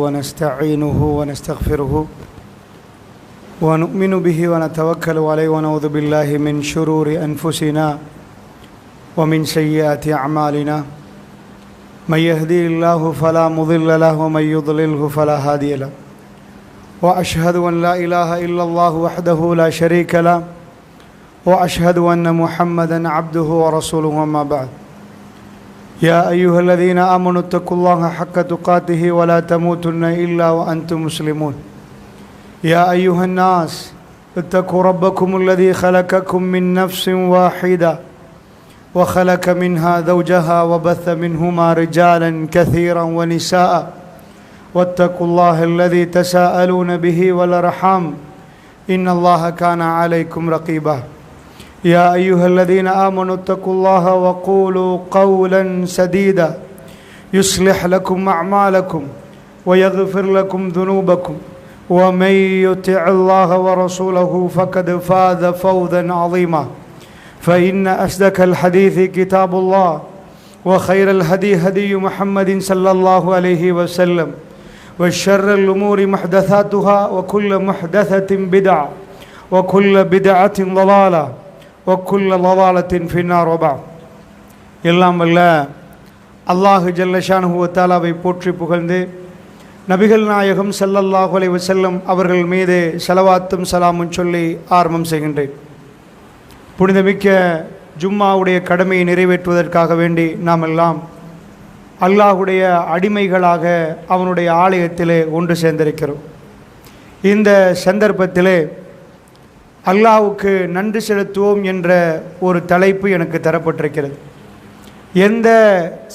ونستعينه ونستغفره ونؤمن به ونتوكل عليه ونعوذ بالله من شرور أنفسنا ومن سيئات أعمالنا من يهدي الله فلا مضل له ومن يضلله فلا هادي له وأشهد أن لا إله إلا الله وحده لا شريك له وأشهد أن محمدا عبده ورسوله أما بعد يا أيها الذين آمنوا اتقوا الله حق تقاته ولا تموتن إلا وأنتم مسلمون يا أيها الناس اتقوا ربكم الذي خلقكم من نفس واحدة وخلق منها زوجها وبث منهما رجالا كثيرا ونساء واتقوا الله الذي تساءلون به والأرحام إن الله كان عليكم رقيبا يا أيها الذين آمنوا اتقوا الله وقولوا قولا سديدا يصلح لكم أعمالكم ويغفر لكم ذنوبكم ومن يطع الله ورسوله فقد فاز فوزا عظيما فإن أصدق الحديث كتاب الله وخير الهدي هدي محمد صلى الله عليه وسلم وشر الأمور محدثاتها وكل محدثة بدعة وكل بدعة ضلالة وكل ضلالة في النار وبعد எல்லாம் வல்ல அல்லாஹ் ஜல்ல ஷானுஹு வ தஆலாவை போற்றி புகழ்ந்து நபிகள் நாயகம் ஸல்லல்லாஹு அலைஹி வஸல்லம் அவர்கள் மீது ஸலவாத்தும் சலாமும் சொல்லி ஆரம்பம் செய்கின்றேன். புனிதமிக்க ஜும்மாவுடைய கடமையை நிறைவேற்றுவதற்காக வேண்டி நாம் எல்லாம் அல்லாஹுடைய அடிமைகளாக அவனுடைய ஆலயத்திலே ஒன்று சேர்ந்திருக்கிறோம். இந்த சந்தர்ப்பத்திலே அல்லாஹ்வுக்கு நன்றி செலுத்துவோம் என்ற ஒரு தலைப்பு எனக்கு தரப்பட்டிருக்கிறது. எந்த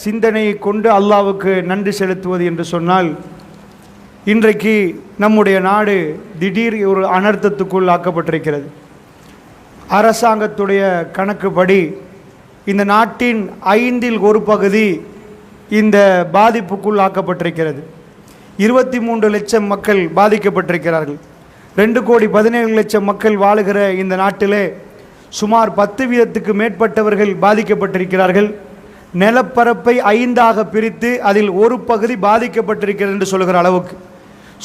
சிந்தனையை கொண்டு அல்லாஹ்வுக்கு நன்றி செலுத்துவது என்று சொன்னால், இன்றைக்கு நம்முடைய நாடு திடீர் ஒரு அனர்த்தத்துக்குள் ஆக்கப்பட்டிருக்கிறது. அரசாங்கத்துடைய கணக்குப்படி இந்த நாட்டின் 1/5 பகுதி இந்த பாதிப்புக்குள் ஆக்கப்பட்டிருக்கிறது. 23 லட்சம் மக்கள் பாதிக்கப்பட்டிருக்கிறார்கள். 2,17,00,000 மக்கள் வாழுகிற இந்த நாட்டிலே சுமார் 10% மேற்பட்டவர்கள் பாதிக்கப்பட்டிருக்கிறார்கள். நிலப்பரப்பை 5ஆக பிரித்து அதில் ஒரு பகுதி பாதிக்கப்பட்டிருக்கிறது என்று சொல்கிற அளவுக்கு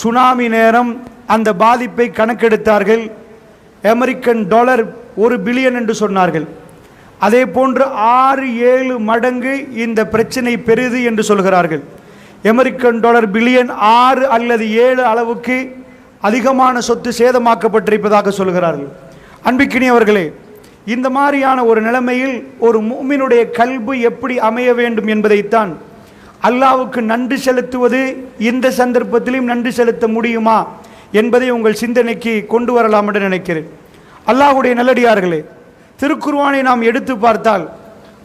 சுனாமி நேரம் அந்த பாதிப்பை கணக்கெடுத்தார்கள். அமெரிக்கன் டாலர் 1 பில்லியன் என்று சொன்னார்கள். அதே போன்று 6-7 மடங்கு இந்த பிரச்சனை பெரிது என்று சொல்கிறார்கள். அமெரிக்கன் டாலர் பில்லியன் 6 அல்லது 7 அளவுக்கு அதிகமான சொத்து சேதமாக்கப்பட்டிருப்பதாக சொல்கிறார்கள். அன்பிக்கினியவர்களே, இந்த மாதிரியான ஒரு நிலைமையில் ஒரு முஃமினுடைய கல்பு எப்படி அமைய வேண்டும் என்பதைத்தான் அல்லாஹ்வுக்கு நன்றி செலுத்துவது இந்த சந்தர்ப்பத்திலும் நன்றி செலுத்த முடியுமா என்பதை உங்கள் சிந்தனைக்கு கொண்டு வரலாம் என்று நினைக்கிறேன். அல்லாஹ்வுடைய நல்லடியார்களே, திருக்குர்ஆனை நாம் எடுத்து பார்த்தால்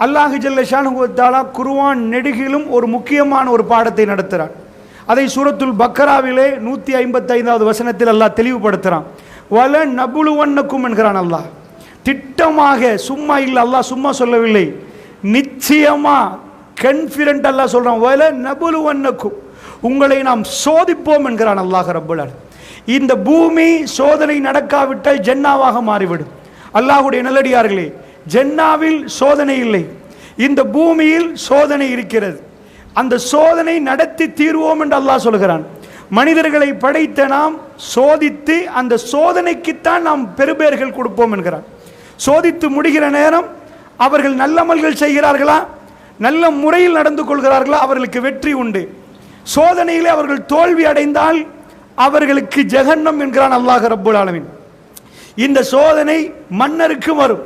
அல்லாஹ் ஜல்ல ஷானுஹு வ தஆலா குர்ஆன் நெடுகிலும் ஒரு முக்கியமான ஒரு பாடத்தை நடத்துகிறான். அதை சூரத்துல் பக்கராவிலே 155வது வசனத்தில் அல்லாஹ் தெளிவுபடுத்துகிறான். வல நபுலுவன்னக்கும் என்கிறான் அல்லாஹ். திட்டமாக, சும்மா இல்லை, அல்லாஹ் சும்மா சொல்லவில்லை, நிச்சயமா கன்ஃபிடென்ட் அல்லாஹ் சொல்றான். வல நபுலுவன்னக்கும், உங்களை நாம் சோதிப்போம் என்கிறான் அல்லாஹ் ரப்பல் ஆலமீன். இந்த பூமி சோதனை நடக்காவிட்டால் ஜன்னாவாக மாறிவிடும். அல்லாஹ்வுடைய நல்லடியார்களே, ஜன்னாவில் சோதனை இல்லை, இந்த பூமியில் சோதனை இருக்கிறது. அந்த சோதனை நடத்தி தீர்வோம் என்று அல்லாஹ் சொல்கிறான். மனிதர்களை படைத்த நாம் சோதித்து அந்த சோதனைக்குத்தான் நாம் பெறுபேறுகள் கொடுப்போம் என்கிறான். சோதித்து முடிகிற நேரம் அவர்கள் நல்லமல்கள் செய்கிறார்களா, நல்ல முறையில் நடந்து கொள்கிறார்களா, அவர்களுக்கு வெற்றி உண்டு. சோதனையிலே அவர்கள் தோல்வி அடைந்தால் அவர்களுக்கு ஜஹன்னம் என்கிறான் அல்லாஹ் ரப்புல் ஆலமீன். இந்த சோதனை மன்னருக்கும் வரும்,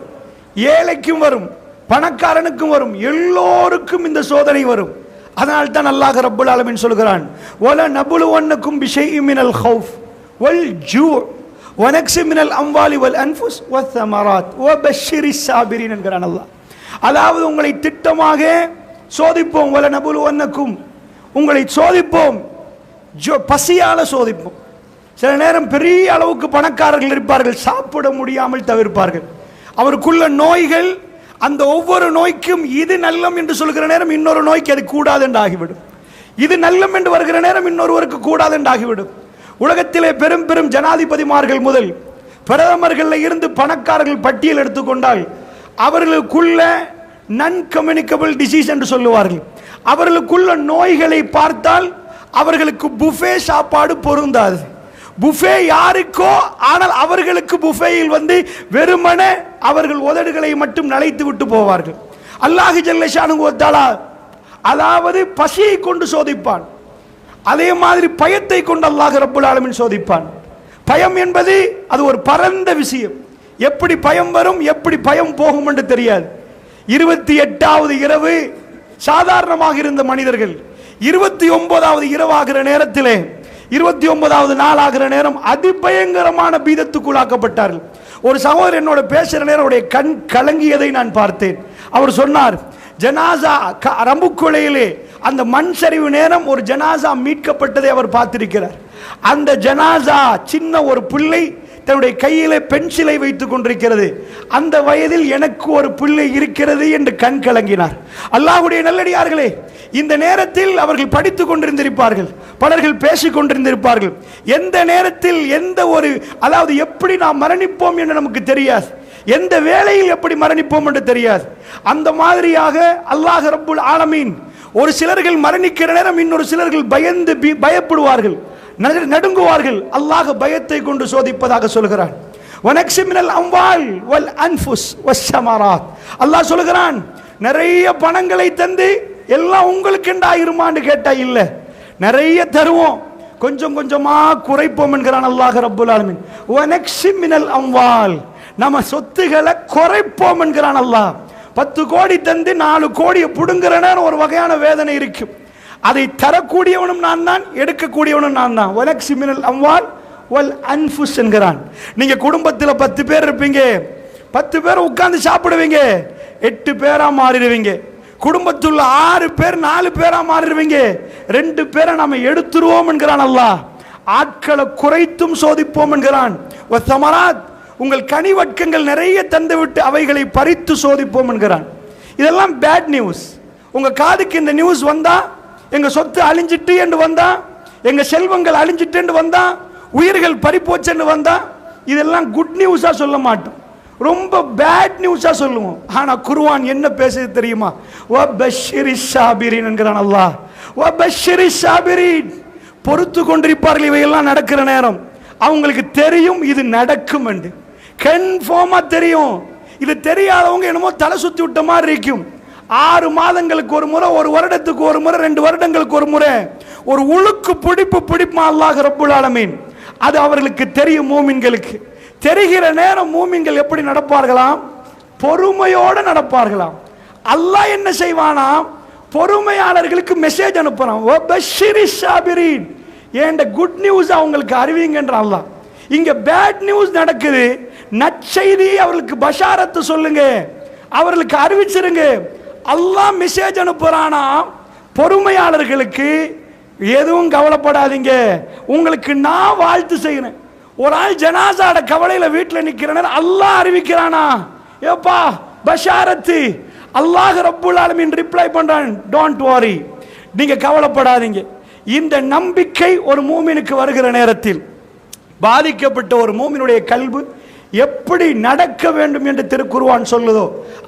ஏழைக்கும் வரும், பணக்காரனுக்கும் வரும், எல்லோருக்கும் இந்த சோதனை வரும். அதனால் தான் அல்லாஹ் ரப்புல் ஆலமீன் சொல்கிறான், வல நபுலுவன்னக்கும் பிஷைஇம் மினல் ஹௌஃப் வல் ஜூ வ நக்ஸிம் மினல் அம்வாலி வல் அன்ஃபுஸ் வஸ்ஸமராத் வபஷ்ஷிரிஸ் சாபிரீன் என்கிறான் அல்லாஹ். அதாவது உங்களை திட்டமாக சோதிப்போம், வல நபுலுவன்னக்கும், உங்களை சோதிப்போம், பசியால சோதிப்போம். சில நேரம் பெரிய அளவுக்கு பணக்காரர்கள் இருப்பார்கள், சாப்பிட முடியாமல் தவிர்ப்பார்கள். அவருக்குள்ள நோய்கள், அந்த ஒவ்வொரு நோய்க்கும் இது நல்லம் என்று சொல்கிற நேரம் இன்னொரு நோய்க்கு அது கூடாது என்று ஆகிவிடும். இது நல்லம் என்று வருகிற நேரம் இன்னொருவருக்கு கூடாது என்று ஆகிவிடும். உலகத்திலே பெரும் பெரும் ஜனாதிபதிமார்கள் முதல் பிரதமர்களில் இருந்து பணக்காரர்கள் பட்டியல் எடுத்துக்கொண்டால் அவர்களுக்குள்ள நன் கம்யூனிகபிள் டிசீஸ் என்று சொல்லுவார்கள். அவர்களுக்குள்ள நோய்களை பார்த்தால் அவர்களுக்கு புஃபே சாப்பாடு பொருந்தாது. புஃபே யாருக்கோ, ஆனால் அவர்களுக்கு புஃபேயில் வெறுமனே அவர்கள் உதடுகளை மட்டும் நலைத்து விட்டு போவார்கள். அல்லாஹ் ஜல்ல ஷானுஹு வ தஆலா அதாவது பசியை கொண்டு சோதிப்பான், அதே மாதிரி பயத்தை கொண்டு அல்லாஹ் ரப்புல் ஆலமீன் சோதிப்பான். பயம் என்பது அது ஒரு பரந்த விஷயம். எப்படி பயம் வரும், எப்படி பயம் போகும் என்று தெரியாது. 28வது இரவு சாதாரணமாக இருந்த மனிதர்கள் 29வது இரவாகிற நேரத்திலே, 29வது நாளாகிற நேரம் அதிபயங்கரமான பீதத்துக்குள்ளாக்கப்பட்டார்கள். ஒரு சகோதரர் என்னோட பேசுற நேரம் அவருடைய கண் கலங்கியதை நான் பார்த்தேன். அவர் சொன்னார், ஜனாசா ரம்புக்குலையிலே அந்த மண் சரிவு நேரம் ஒரு ஜனாசா மீட்கப்பட்டதை அவர் பார்த்திருக்கிறார். அந்த ஜனாசா சின்ன ஒரு பிள்ளை தன்னுடைய கையிலே பென்சிலை வைத்துக் கொண்டிருக்கிறது. அந்த வயதில் எனக்கு ஒரு பிள்ளை இருக்கிறது என்று கண் கலங்கினார். அல்லாஹ்வுடைய நல்லடியார்களே, இந்த நேரத்தில் அவர்கள் படித்துக் கொண்டிருந்திருப்பார்கள், பலர்கள் பேசிக் கொண்டிருந்திருப்பார்கள். எந்த நேரத்தில் எந்த ஒரு அதாவது எப்படி நாம் மரணிப்போம் என்று நமக்கு தெரியாது, எந்த வேளையில் எப்படி மரணிப்போம் என்று தெரியாது. அந்த மாதிரியாக அல்லாஹ் ரப்புல் ஆலமீன் ஒரு சிலர்கள் மரணிக்கிற நேரம் இன்னொரு சிலர்கள் பயந்து பயப்படுவார்கள், நடுங்குவார்கள். அல்லாஹ் பயத்தை கொண்டு சோதிப்பதாக சொல்கிறான். வனக்ஸிமினல் அம்வால் வல் அன்ஃபுஸ் வஸ்ஸமராத். அல்லாஹ் சொல்கிறான், நிறைய பணங்களை தந்து எல்லாம் உங்களுக்கு என்றாயிருமான்னு கேட்டா இல்ல, நிறைய தருவோம், கொஞ்சம் கொஞ்சமா குறைப்போம் என்கிறான் அல்லாஹ் ரப்புல் ஆலமீன். வனக்ஸிமினல் அம்வால், நம்ம சொத்துக்களை குறைப்போம் என்கிறான் அல்லாஹ். 10 கோடி தந்து 4 கோடியை புடுங்குறன ஒரு வகையான வேதனை இருக்கும். அதை தரக்கூடியவனும் நான் தான், எடுக்கக்கூடியவனும் நான் தான். வலக்ஸிமினல் அம்வால் வல் அன்ஃபுஸ் என்கிறான். நீங்க குடும்பத்தில் 10 பேர் இருப்பீங்க, 10 பேர் உட்கார்ந்து சாப்பிடுவீங்க, 8 பேரா மாறிடுவீங்க. குடும்பத்துள்ள 6 பேர் 4 பேரா மாறிடுவீங்க, 2 பேரை நாம எடுத்துருவோம் என்கிறான் அல்லாஹ். ஆட்களை குறைத்தும் சோதிப்போம் என்கிறான். வஸமராத், உங்கள் கனிவட்கங்கள் நிறைய தந்துவிட்டு அவைகளை பறித்து சோதிப்போம் என்கிறான். இதெல்லாம் பேட் நியூஸ். உங்க காதுக்கு இந்த நியூஸ் வந்தா, எங்க சொத்து அழிஞ்சிட்டு என்று வந்தா, எங்க செல்வங்கள் அழிஞ்சிட்டு என்று வந்தா, உயிர்கள் பறிப்போச்சு வந்தா, இதெல்லாம் குட் நியூஸா சொல்ல மாட்டோம், ரொம்ப பேட் நியூஸா சொல்லுவோம். ஆனா குர்ஆன் என்ன பேசுது தெரியுமா? வபஷ்ஷிரிஸ் சாபிரீன் என்கிறான் அல்லாஹ். வபஷ்ஷிரிஸ் சாபிரீன், பொறுத்து கொண்டிருப்பார்கள் இவையெல்லாம் நடக்கிற நேரம். அவங்களுக்கு தெரியும் இது நடக்கும் என்று, கன்ஃபார்மா தெரியும். இது தெரியாதவங்க என்னமோ தலை சுத்தி விட்ட மாதிரி இருக்கும். 6 மாதங்களுக்கு ஒரு முறை, 1 வருடத்துக்கு ஒரு முறை, 2 வருடங்களுக்கு ஒரு முறை ஒரு உழுக்கு பிடிப்பான் அல்லாஹ் ரப்புல் ஆலமீன். அது அவர்களுக்கு தெரியும். மூமின்களுக்கு தெரிகிற நேரம் மூமின்கள் எப்படி நடப்பார்களாம்? பொறுமையோடு நடப்பார்களாம். அல்லாஹ் என்ன செய்வானாம்? பொறுமையாளர்களுக்கு மெசேஜ் அனுப்புறான். வபஷ்ஷிரிஸ் சாபிரீன், ஏண்ட குட் நியூஸ் அவங்களுக்கு அறிவிங்கன்ற அல்லாஹ். இங்க பேட் நியூஸ் நடக்குது, நற்செய்தி அவர்களுக்கு பஷாரத்து சொல்லுங்க, அவர்களுக்கு அறிவிச்சிருங்க. அல்லாஹ் மெசேஜ் அனுப்புறானா பொறுமையாளர்களுக்கு, எதுவும் கவலைப்படாதீங்க, உங்களுக்கு நான் வாழ்த்து செய்கிறேன். ஒரு ஆள் ஜனாசாட கவலையில வீட்டில் நிற்கிறேன், அல்லாஹ் அறிவிக்கிறானா, ஏப்பா பஷாரத்து. அல்லாஹ் ரப்புல் ஆலமீன் ரிப்ளை பண்றான், டோன்ட் வரி, நீங்க கவலைப்படாதீங்க. இந்த நம்பிக்கை ஒரு மூமினுக்கு வருகிற நேரத்தில், பாதிக்கப்பட்ட ஒரு மூமினுடைய கல்பு எப்படி நடக்க வேண்டும் என்று திருக்குர்ஆன் சொல்லுதோ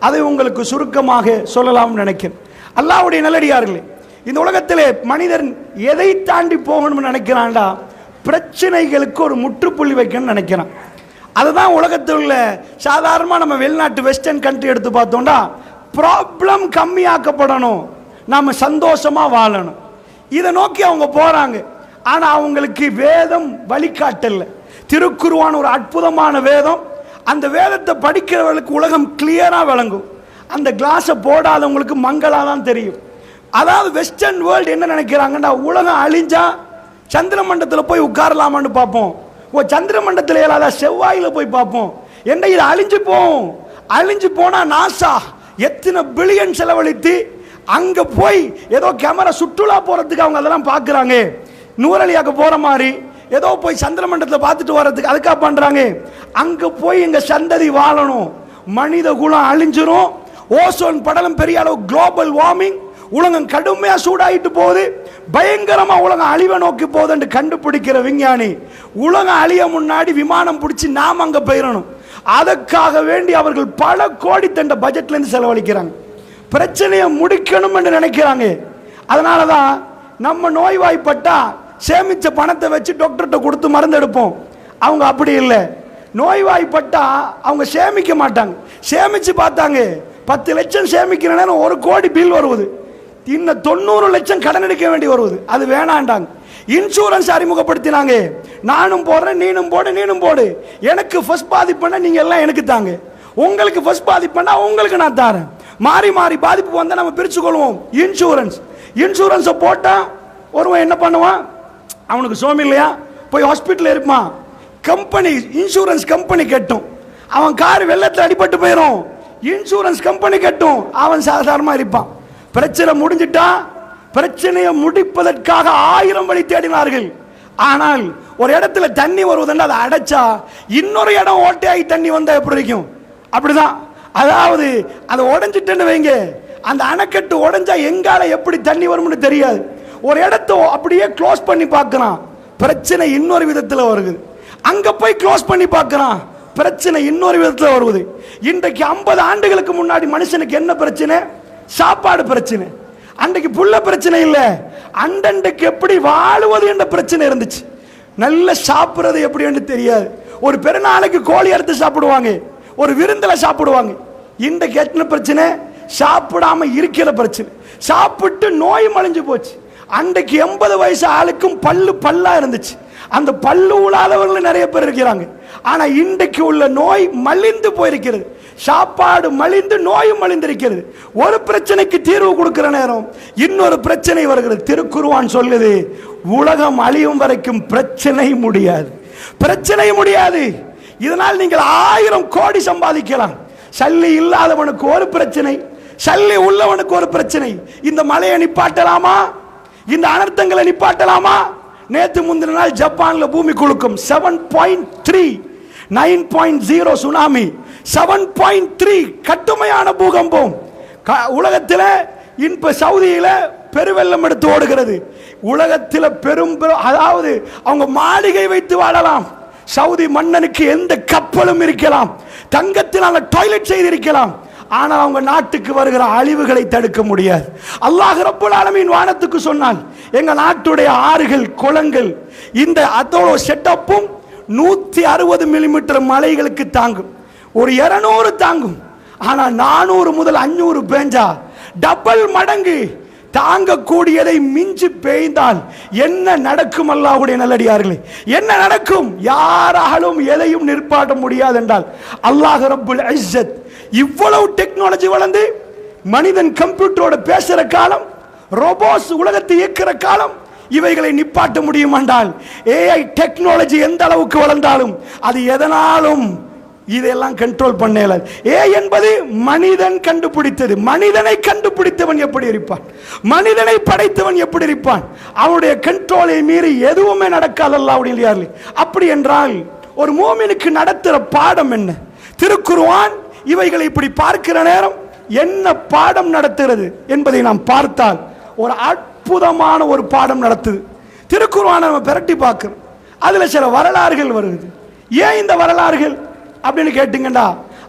அதை உங்களுக்கு சுருக்கமாக சொல்லலாம் நினைக்கிறேன். அல்லாஹ்வுடைய நல்லடியார்களே, இந்த உலகத்திலே மனிதன் எதை தாண்டி போகணும்னு நினைக்கிறான்டா, பிரச்சனைகளுக்கு ஒரு முற்றுப்புள்ளி வைக்கணும்னு நினைக்கிறான். அதுதான் உலகத்தில் உள்ள சாதாரணமாக நம்ம வெளிநாட்டு வெஸ்டர்ன் கண்ட்ரி எடுத்து பார்த்தோம்டா, ப்ராப்ளம் கம்மியாக்கப்படணும், நாம் சந்தோஷமாக வாழணும், இதை நோக்கி அவங்க போகிறாங்க. ஆனால் அவங்களுக்கு வேதம் வழிகாட்டல. திருக்குர்ஆன் ஒரு அற்புதமான வேதம். அந்த வேதத்தை படிக்கிறவர்களுக்கு உலகம் கிளியராக விளங்கும். அந்த கிளாஸை போடாதவங்களுக்கு மங்களாக தான் தெரியும். அதாவது வெஸ்டர்ன் வேர்ல்டு என்ன நினைக்கிறாங்கன்னா, உலகம் அழிஞ்சா சந்திர மண்டலத்தில் போய் உட்காரலாமான்னு பார்ப்போம். சந்திர மண்டலத்தில் இல்லாத செவ்வாயில் போய் பார்ப்போம். என்ன இது அழிஞ்சு போகும், அழிஞ்சு போனால் நாசா எத்தனை பில்லியன் செலவழித்து அங்கே போய் ஏதோ கேமரா சுற்றுலா போகிறதுக்கு அவங்க அதெல்லாம் பார்க்குறாங்க. நூறலியாக்க போகிற மாதிரி ஏதோ போய் சந்திர மண்டலத்தில் பார்த்துட்டு வர்றதுக்கு அதுக்காக பண்ணுறாங்க. அங்கே போய் எங்கள் சந்ததி வாழணும், மனித குலம் அழிஞ்சிரும், ஓசோன் படலம் பெரிய அளவு, குளோபல் வார்மிங், உலகம் கடுமையாக சூடாயிட்டு போகுது, பயங்கரமாக உலகம் அழிவை நோக்கி போகுதுன்னு கண்டுபிடிக்கிற விஞ்ஞானி உலகம் அழிய முன்னாடி விமானம் பிடிச்சி நாம் அங்கே போயிடணும். அதற்காக வேண்டி அவர்கள் பல கோடி தண்ட பட்ஜெட்லேருந்து செலவழிக்கிறாங்க. பிரச்சனையை முடிக்கணும் என்று நினைக்கிறாங்க. அதனால தான் நம்ம நோய்வாய்ப்பட்டா சேமிச்ச பணத்தை வச்சு டாக்டர்கிட்ட கொடுத்து மருந்து எடுப்போம். அவங்க அப்படி இல்லை. நோய்வாய்ப்பட்டா அவங்க சேமிக்க மாட்டாங்க. சேமிச்சு பார்த்தாங்க, 10 லட்சம் சேமிக்கிற நேரம் 1 கோடி பில் வருவது, இன்னும் 90 லட்சம் கடன் எடுக்க வேண்டி வருவது. அது வேணாண்டாங்க. இன்சூரன்ஸ் அறிமுகப்படுத்தினாங்க. நானும் போடுறேன், நீனும் போடு, நீனும் போடு. எனக்கு ஃபர்ஸ்ட் பாதிப்புனா நீங்க எல்லாம் எனக்கு தாங்க, உங்களுக்கு ஃபர்ஸ்ட் பாதிப்புனா உங்களுக்கு நான் தரேன். மாறி மாறி பாதிப்பு வந்தா நம்ம பிரிச்சு கொள்வோம். இன்சூரன்ஸ் போட்டா ஒருவன் என்ன பண்ணுவான், அவனுக்கு சோம் இல்லையா, போய் ஹாஸ்பிட்டல் இருப்பான். கம்பெனி இன்சூரன்ஸ் கம்பெனி கட்டும். அவன் கார் வெள்ளத்தில் அடிபட்டு போயிடும், இன்சூரன்ஸ் கம்பெனி கட்டும். அவன் சாதாரணமாக இருப்பான். பிரச்சனை முடிஞ்சிட்டா பிரச்சனையை முடிப்பதற்காக 1000 வழி தேடினார்கள். ஆனால் ஒரு இடத்துல தண்ணி வருவதுன்னு அதை அடைச்சா இன்னொரு இடம் ஓட்டையாகி தண்ணி வந்தா எப்படி இருக்கும்? அப்படிதான். அதாவது அதை உடைஞ்சிட்டுன்னு வைங்க, அந்த அணைக்கட்டு உடைஞ்சா எங்கால எப்படி தண்ணி வரும்னு தெரியாது. ஒரு இடத்த அப்படியே க்ளோஸ் பண்ணி பார்க்கிறான், பிரச்சனை இன்னொரு விதத்தில் வருது. அங்க போய் க்ளோஸ் பண்ணி பார்க்கிறான், பிரச்சனை இன்னொரு விதத்தில் வருவது. இன்றைக்கு 50 ஆண்டுகளுக்கு முன்னாடி மனுஷனுக்கு என்ன பிரச்சனை? சாப்பாடு பிரச்சனை. அன்றைக்கு புள்ள பிரச்சனை இல்லை, அண்டண்டைக்கு எப்படி வாழுவது என்ற பிரச்சனை இருந்துச்சு. நல்ல சாப்பிட்றது எப்படி என்று தெரியாது. ஒரு பெருநாளைக்கு கோழி அறுத்து சாப்பிடுவாங்க, ஒரு விருந்தில் சாப்பிடுவாங்க. இன்றைக்கு எத்தனை பிரச்சனை? சாப்பிடாம இருக்கிற பிரச்சனை. சாப்பிட்டு நோய் மலிஞ்சு போச்சு. அன்றைக்கு 80 வயசு ஆளுக்கும் பல்லா இருந்துச்சு, அந்த பல்லு உலாதவர்கள் நிறைய பேர் இருக்கிறாங்க. ஆனா இன்றைக்கு உள்ள நோய் மலிந்து போயிருக்கிறது. சாப்பாடு மலிந்து நோயும் மலிந்திருக்கிறது. ஒரு பிரச்சனைக்கு தீர்வு கொடுக்கிற நேரம் இன்னொரு பிரச்சனை வருகிறது. திருக்குர்ஆன் சொல்லுது, உலகம் அழியும் வரைக்கும் பிரச்சனை முடியாது, பிரச்சனை முடியாது. இதனால் நீங்கள் 1000 கோடி சம்பாதிக்கலாம். சல்லி இல்லாதவனுக்கு ஒரு பிரச்சனை, சல்லி உள்ளவனுக்கு ஒரு பிரச்சனை. இந்த மலையை நிப்பாட்டலாமா? இந்த அனர்த்தங்களை நிப்பாட்டலாமா? நேற்று முந்தின நாள் ஜப்பான்ல பூமி குலுக்கம் 7.3, 9.0 சுனாமி, 7.3 கட்டுமையான பூகம்பம். உலகத்தில் இப்ப சவுதியில பெருவெள்ளம் எடுத்து ஓடுகிறது. உலகத்தில் அதாவது அவங்க மாளிகை வைத்து வாழலாம். சவுதி மன்னனுக்கு எந்த கப்பலும் இருக்கலாம், தங்கத்தினால டாய்லெட் செய்திருக்கலாம். ஆனால் அவங்க நாட்டுக்கு வருகிற அழிவுகளை தடுக்க முடியாது. அல்லாஹ் ரப்பல் ஆலமீன் வானத்துக்கு சொன்னால், எங்க நாட்டுடைய ஆறுகள் குளங்கள் இந்த அதோட செட்டப்பும் 160 மில்லிமீட்டர் மழைகளுக்கு தாங்கும். ஒரு 200 தாங்கும். ஆனா 400 முதல் 500 பேஞ்சா டபுள் மடங்கு தாங்கக்கூடியதை மிஞ்சி பெய்தால் என்ன நடக்கும்? அல்லாஹ்வுடைய நல்லடியார்களே, என்ன நடக்கும்? யாராலும் எதையும் நிற்பாட்ட முடியாது என்றால் அல்லாஹ் ரப்புல் இஸ்ஸத் இவ்வளவு டெக்னாலஜி வளர்ந்து மனிதன் கம்ப்யூட்டரோட பேசுற காலம், ரோபோட்ஸ் உலகத்தை இயக்குற காலம், இவைகளை நிப்பாட்ட முடியும் என்றால் ஏஐ டெக்னாலஜி எந்த அளவுக்கு வளர்ந்தாலும் அது எதனாலும் இதெல்லாம் கண்ட்ரோல் பண்ணல. ஏ என்பது மனிதன் கண்டுபிடித்தது. மனிதனை கண்டுபிடித்தவன் எப்படி இருப்பான்? மனிதனை படைத்தவன் எப்படி இருப்பான்? அவனுடைய கண்ட்ரோலை மீறி எதுவுமே நடக்காது. அல்லாஹ்வுடைய. அப்படி என்றால் ஒரு மோமினுக்கு நடத்துற பாடம் என்ன? திருக்குர்ஆன் இவைகளை இப்படி பார்க்கிற நேரம் என்ன பாடம் நடத்துகிறது என்பதை நாம் பார்த்தால் ஒரு அற்புதமான ஒரு பாடம் நடத்துது. திருக்குர்ஆனை நம்ம பிரட்டி பார்க்கிறோம், அதுல சில வரலாறுகள் வருது. ஏன் இந்த வரலாறுகள் அப்படின்னு கேட்டீங்கன்னா,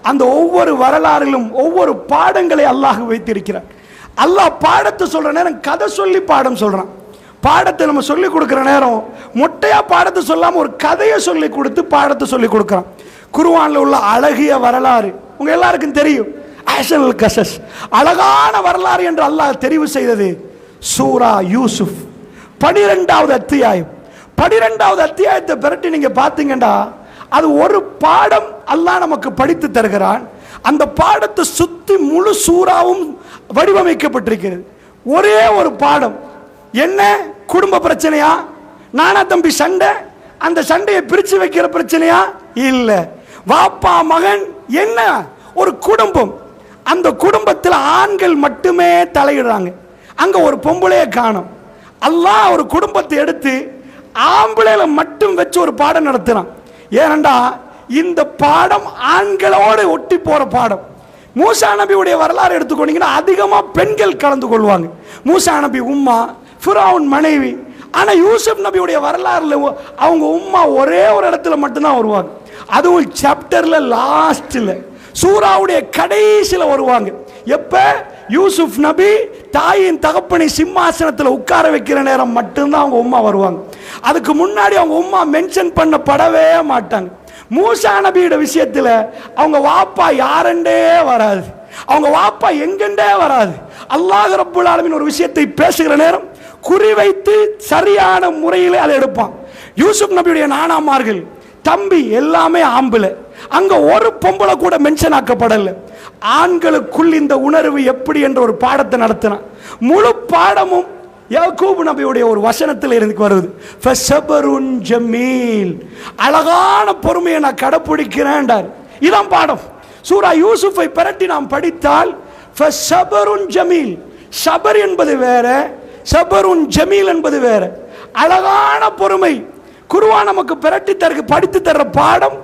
அந்த ஒவ்வொரு வரலாறுகளும் ஒவ்வொரு பாடங்களை அல்லாஹ் வைத்திருக்கிறார். அல்லாஹ் பாடத்தை சொல்ற நேரம் கதை சொல்லி பாடம் சொல்றான். பாடத்தை நம்ம சொல்லி கொடுக்கிற நேரம் மொட்டையா பாடத்தை சொல்லாம ஒரு கதையை சொல்லி கொடுத்து பாடத்தை சொல்லி கொடுக்கிறான். குர்ஆன்ல உள்ள அழகிய வரலாறு உங்க எல்லாருக்கும் தெரியும். அஹ்ஸனுல் கஸஸ், அழகான வரலாறு என்று அல்லாஹ் தெரிவு செய்தது சூரா யூசுப் 12வது அத்தியாயம். 12வது அத்தியாயத்தை பிரட்டி நீங்க பாத்தீங்கன்னா அது ஒரு பாடம் அல்லாஹ் நமக்கு படித்து தருகிறான். அந்த பாடத்தை சுத்தி முழு சூறாவும் வடிவமைக்கப்பட்டிருக்கிறது. ஒரே ஒரு பாடம் என்ன? குடும்ப பிரச்சனையா? நானா தம்பி சண்டை? அந்த சண்டையை பிரிச்சு வைக்கிற பிரச்சனையா? இல்ல. வாப்பா மகன் என்ன? ஒரு குடும்பம். அந்த குடும்பத்தில் ஆண்கள் மட்டுமே தலையிடுறாங்க. அங்க ஒரு பொம்பளையே காணும். அல்லாஹ் ஒரு குடும்பத்தை எடுத்து ஆம்பளையில மட்டும் வச்சு ஒரு பாடம் நடத்துறான். ஏனண்டா இந்த பாடம் ஆண்களோடு ஒட்டி போற பாடம். மூசா நபியுடைய வரலாறு எடுத்துக்கொண்டீங்கன்னா அதிகமா பெண்கள் கலந்து கொள்வாங்க. மூசா நபி உம்மா, ஃபிரௌன் மனைவி. ஆனா யூசுப் நபியுடைய வரலாறுல அவங்க உம்மா ஒரே ஒரு இடத்துல மட்டும்தான் வருவாங்க. அதுவும் சாப்டர்ல லாஸ்ட்ல, சூராவுடைய கடைசியில வருவாங்க. எப்ப யூசுப் நபி தாயின் தகப்பனை சிம்மாசனத்தில் உட்கார வைக்கிற நேரம் மட்டும்தான் அவங்க உம்மா வருவாங்க. அதுக்கு முன்னாடி அவங்க உம்மா மென்ஷன் பண்ணப்படவே மாட்டாங்க. மூசா நபியோட விஷயத்தில் அவங்க வாப்பா யாருண்டே வராது, அவங்க வாப்பா எங்கண்டே வராது. அல்லாஹ் ரப்புல் ஆலமீன் ஒரு விஷயத்தை பேசுகிற நேரம் குறிவைத்து சரியான முறையில் அதை எடுப்பான். யூசுப் நபியுடைய நானாமார்கள் தம்பி எல்லாமே ஆம்பளை, அங்க ஒரு பொம்பளை கூட மென்ஷன் ஆக்கப்படல. ஆண்களுக்குள் இந்த உணர்வு எப்படி என்ற ஒரு பாடத்தை நடத்தினான். முழு பாடமும் யாக்கூப் நபியுடைய ஒரு வசனத்தில் இருந்து வருது. ஃபஸபருன் ஜமீல், அழகான பொறுமையை நான் கடைப்பிடிக்கிறேன்டார். இதான் பாடம். சூரா யூசுஃபை பிரட்டி நாம் படித்தால் ஃபஸபருன் ஜமீல், சபர் என்பது வேற, சபருன் ஜமீல் என்பது வேற. அழகான பொறுமை. குர்ஆன் நமக்கு பிரட்டி படித்து தர்ற பாடம்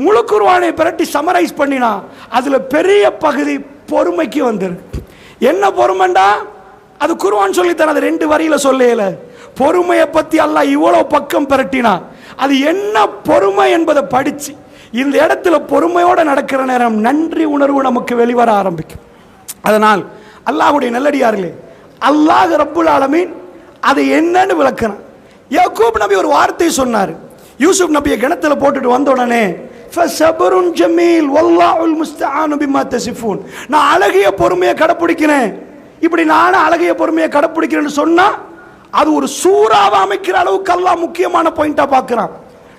முழு குர்ஆனை பிரட்டி சமரைஸ் பண்ணினா அதுல பெரிய பகுதி பொறுமைக்கு வந்துருக்கு. என்ன பொறுமைண்டா அது குர்ஆன் சொல்லித்தர, அது 2 வரியில சொல்லல. பொறுமையை பத்தி அல்லாஹ் இவ்வளவு பக்கம் பிரட்டினா அது என்ன பொறுமை என்பதை படிச்சு இந்த இடத்துல பொறுமையோட நடக்கிற நேரம் நன்றி உணர்வு நமக்கு வெளிவர ஆரம்பிக்கும். அதனால் அல்லாஹ்வுடைய நல்லடியார்களே, அல்லாஹ் ரப்புல் ஆலமீன் அது என்னன்னு விளக்கணும். யாக்கூப் நபி ஒரு வார்த்தை சொன்னார். யூசுப் நபியை கிணத்துல போட்டுட்டு வந்த உடனே ஃபஸபருன் ஜமீல் வல்லாஹுல் முஸ்தஆனு பிமா தஸிஃபூன், நான் அழகிய பொறுமையை கடைப்பிடிக்கிறேன். இப்படி நானும் அழகிய பொறுமையை கடைப்பிடிக்கிறேன்னு சொன்னா அது ஒரு சூறாவை அமைக்கிற அளவுக்கு அல்லாஹ் முக்கியமான பாயிண்டா பார்க்கிறான்.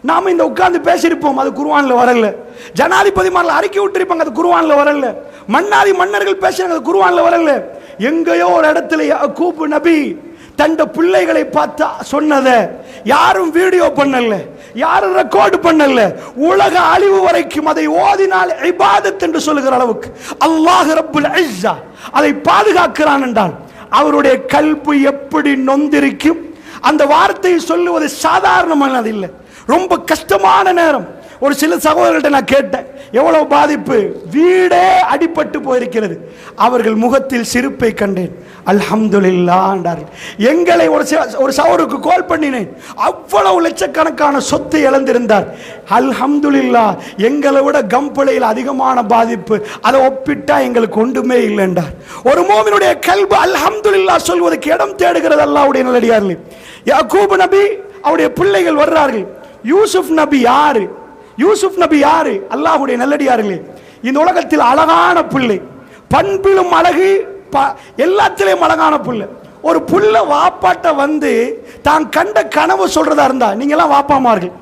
நாம இந்த உட்கார்ந்து பேசியிருப்போம், அது குர்ஆன்ல வரல. ஜனாதிபதிமார்கள் அறிக்கை விட்டிருப்பாங்க, அது குர்ஆன்ல வரல. மன்னாதி மன்னர்கள் பேசுறாங்க, அது குர்ஆன்ல வரல. எங்கேயோ ஒரு இடத்துல யாக்கூப் நபி தந்த பிள்ளைகளை பார்த்து சொன்னதை யாரும் வீடியோ பண்ணல, யாரும் ரெக்கார்டு பண்ணல. உலக அழிவு வரைக்கும் அதை ஓதினால் இபாதத் என்று சொல்லுகிற அளவுக்கு அல்லாஹ் ரப்புல் இஸ்ஸா அதை பாதுகாக்கிறான் என்றால் அவருடைய கல்பு எப்படி நொந்திருக்கும். அந்த வார்த்தையை சொல்லுவது சாதாரணமானது இல்லை, ரொம்ப கஷ்டமான நேரம். ஒரு சில சகோதரர்கள்ட்ட நான் கேட்டேன், எவ்வளவு பாதிப்பு, வீடே அடிபட்டு போயிருக்கிறது. அவர்கள் முகத்தில் சிரிப்பை கண்டேன். அல்ஹம்துலில்லாஹ் என்றார்கள். எங்களை ஒரு சகோதரருக்கு கால் பண்ணினேன், அவ்வளவு லட்சக்கணக்கான சொத்தை இழந்திருந்தார். அல்ஹம்துலில்லாஹ், எங்களை விட கம்பளையில் அதிகமான பாதிப்பு, அதை ஒப்பிட்டா எங்களுக்கு ஒன்றுமே இல்லை என்றார். ஒரு மோமினுடைய கல்பு அல்ஹம்துலில்லாஹ் சொல்வதற்கு இடம் தேடுகிறது. அல்லாஹ்வுடைய நல்லடியார்களே, யாக்கூப் நபி அவருடைய பிள்ளைகள் வர்றார்கள். யூசுப் நபி யாரு? யூசுப் நபி யாரு? அல்லாஹ்வுடைய நல்லடியார்களே, இந்த உலகத்தில் அழகான பிள்ளை, பண்பிலும் அழகு, எல்லாத்திலையும் அழகான பிள்ளை. ஒரு புள்ள வாப்பாட்ட வந்து தான் கண்ட கனவு சொல்றதா இருந்தா, நீங்க எல்லாம் வாப்பாமார்கள்,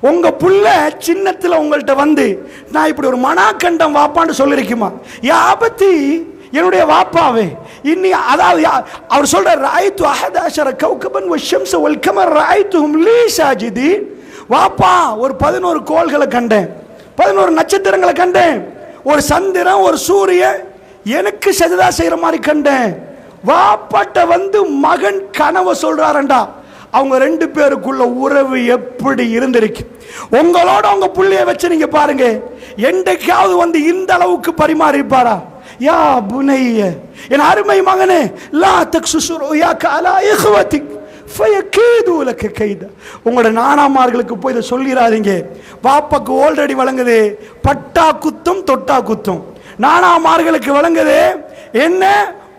உங்க புள்ள சின்னத்துல உங்கள்கிட்ட வந்து நான் இப்படி ஒரு மனாக்கண்டம் வாப்பான்னு சொல்லிருக்குமா? யாபத்தி, என்னுடைய வாப்பாவே, இன்னி அதாவது அவர் சொல்ற ராய்து அஹதாஷர கௌகபன் வஷம்ஸ வல் கமர் ராய்துஹும் லீ சாஜிதீன். வாப்பா, ஒரு 11 கோள்களை கண்டேன், 11 நட்சத்திரங்களை கண்டேன், ஒரு சந்திரன், ஒரு சூரியன் எனக்கு சஜதா செய்யற மாதிரி கண்டேன். வாப்பாட்ட வந்து மகன் கனவு சொல்றாரண்டா, அவங்க 2 பேருக்குள்ள உறவு எப்படி இருந்திருக்கு. உங்களோட உங்க புள்ளைய வச்சு நீங்க பாருங்க, என்றைக்காவது வந்து இந்த அளவுக்கு பரிமாறி இருப்பாரா? யா புனைய, என் அருமை மகனே, லா தக்ஸுஸ் ருயாக அலா இஹ்வதிக் ஃபயகீது லக கைதா. உங்களோட நானாமார்களுக்கு போய் இதை சொல்லிடாதீங்க. பாப்பாக்கு ஆல்ரெடி வழங்குது பட்டா குத்தும் தொட்டா குத்தும். நானாமார்களுக்கு வழங்குது என்ன?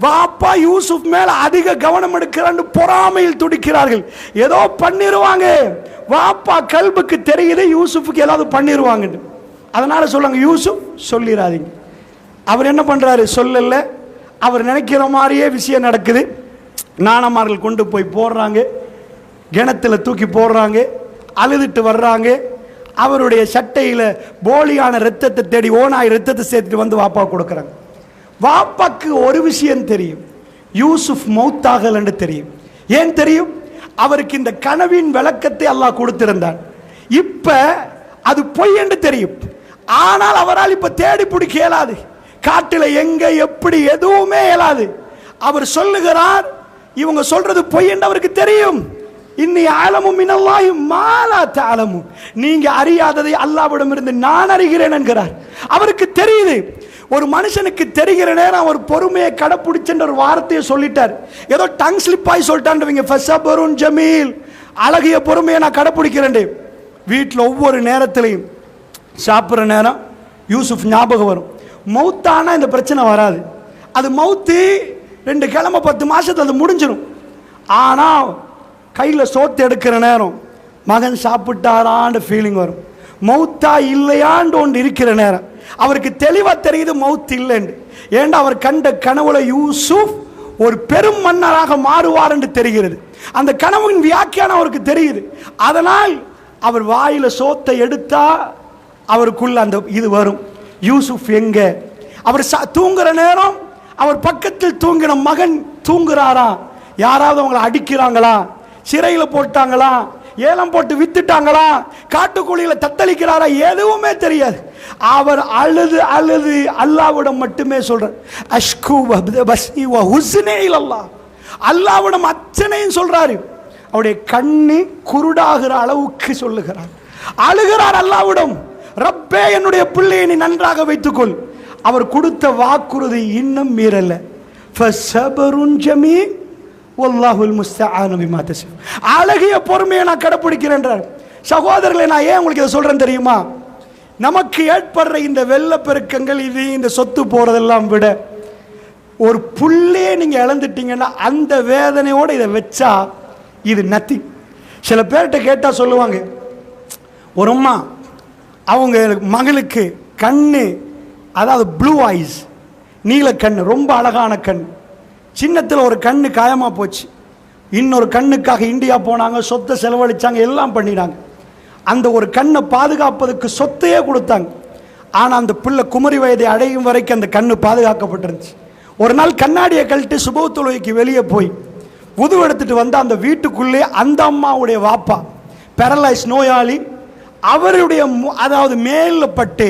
வாப்பா யூசுப் மேல அதிக கவனம் எடுக்கிறான்னு பொறாமையில் துடிக்கிறார்கள். ஏதோ பண்ணிடுவாங்க, வாப்பா கல்புக்கு தெரியுது யூசுஃபுக்கு ஏதாவது பண்ணிடுவாங்க. அதனால சொல்லுங்க, யூசுப் சொல்லிடாதீங்க. அவர் என்ன பண்றாரு? சொல்லல. அவர் நினைக்கிற மாதிரியே விஷயம் நடக்குது. நானாமார்கள் கொண்டு போய் போடுறாங்க, கிணத்துல தூக்கி போடுறாங்க, அழுதுட்டு வர்றாங்க. அவருடைய சட்டையில போலியான ரத்தத்தை தேடி ஓனாய் ரத்தத்தை சேர்த்துட்டு வந்து வாப்பா கொடுக்குறாங்க. வாப்பாக்கு ஒரு விஷயம் தெரியும், யூசுப் மௌத்தாகல் என்று தெரியும். ஏன் தெரியும்? அவருக்கு இந்த கனவின் விளக்கத்தை அல்லாஹ் கொடுத்திருந்தான். இப்ப அது பொய் என்று தெரியும். ஆனால் அவரால் இப்ப தேடி பிடிக்க இயலாது. காட்டில எங்க எப்படி எதுவுமே இயலாது. அவர் சொல்லுகிறார், இவங்க சொல்றது பொய் என்று அவருக்கு தெரியும். இன்னி அலமும் மினல்லாஹி மா லா தஅலமும், நீங்க அறியாததை அல்லாஹ்விடமிருந்து நான் அறிகிறேன் என்கிறார். அவருக்கு தெரியுது. ஒரு மனுஷனுக்கு தெரிகிற நேரம் அவர் பொறுமையை கடைப்பிடிச்சென்ற ஒரு வார்த்தையை சொல்லிட்டார். ஏதோ டங் ஸ்லிப் ஆகி சொல்லிட்டான். ஃபஸபருன் ஜமீல், அழகிய பொறுமையை நான் கடைப்பிடிக்கிறேன். வீட்டில் ஒவ்வொரு நேரத்திலையும் சாப்பிட்ற நேரம் யூசுப் ஞாபகம் வரும். மௌத்தானா இந்த பிரச்சனை வராது. அது மௌத்து 2 கிழமை 10 மாசத்துல அது முடிஞ்சிடும். ஆனால் கையில் சோத்து எடுக்கிற நேரம் மகன் சாப்பிட்டாரான்னு ஃபீலிங் வரும். மௌத்தா இல்லையான்னு ஒன்று இருக்கிற நேரம் அவருக்கு தெளிவாக தெரியுது மௌத் இல்லைன்னு. ஏண்டா அவர் கண்ட கனவுல யூசுப் ஒரு பெரும் மன்னராக மாறுவார் என்று தெரிகிறது. அந்த கனவின் வியாக்கியானம் அவருக்கு தெரியுது. அதனால் அவர் வாயில சோத்தை எடுத்தா அவருக்குள்ள அந்த இது வரும். யூசுப் எங்க? அவர் தூங்குற நேரம் அவர் பக்கத்தில் தூங்கின மகன் தூங்குறாரா? யாராவது அவங்களை அடிக்கிறாங்களா? சிறையில் போட்டாங்களா? ஏலம் போட்டு வித்துட்டாங்களா? காட்டுக்குழியில தத்தளிக்கிறாரா? எதுவுமே தெரியாது. அவர் அழுது அழுது அல்லாஹ்விடம் மட்டுமே சொல்றார். அஷ்கு பஸ்ஸி வ ஹுஸ்னி இலல்லாஹ். அல்லாஹ்விடம் அத்தனையும் சொல்றாரு. அவருடைய கண்ணு குருடாகிற அளவுக்கு சொல்லுகிறார். அழுகிறார் அல்லாஹ்விடம். ரப்பே, என்னுடைய பிள்ளையை நீ நன்றாக வைத்துக்கொள். அவர் கொடுத்த வாக்குறுதி இன்னும் மீறல. ஃபஸபருன் ஜமீல் வல்லாஹுல் முஸ்தஆனு பிமா தஸிஃப். அழகிய பொறுமையை நான் கடைப்பிடிக்கிறேன். சகோதரர்களே, நான் ஏன் உங்களுக்கு இதை சொல்றேன் தெரியுமா? நமக்கு ஏற்படுற இந்த வெள்ளப்பெருக்கங்கள், இது இந்த சொத்து போறதெல்லாம் விட ஒரு புள்ளையே நீங்க இழந்துட்டீங்கன்னா அந்த வேதனையோட இதை வச்சா இது நத்திங். சில பேர்கிட்ட கேட்டா சொல்லுவாங்க, ஒரு அம்மா அவங்க மகளுக்கு கண்ணு, அதாவது ப்ளூ ஐஸ், நீல கண், ரொம்ப அழகான கண். சின்னத்தில் ஒரு கண்ணு காயமாக போச்சு. இன்னொரு கண்ணுக்காக இந்தியா போனாங்க, சொத்தை செலவழிச்சாங்க, எல்லாம் பண்ணினாங்க. அந்த ஒரு கண்ணை பாதுகாப்பதற்கு சொத்தையே கொடுத்தாங்க. ஆனால் அந்த பிள்ளை குமரி வயதை அடையும் வரைக்கும் அந்த கண்ணு பாதுகாக்கப்பட்டிருந்துச்சு. ஒரு நாள் கண்ணாடியை கழட்டி சுப தொழுகைக்கு வெளியே போய் உது எடுத்துட்டு வந்து அந்த வீட்டுக்குள்ளே அந்த அம்மாவுடைய வாப்பா பேரலைஸ் நோயாளி, அவருடைய அதாவது மேல பட்டு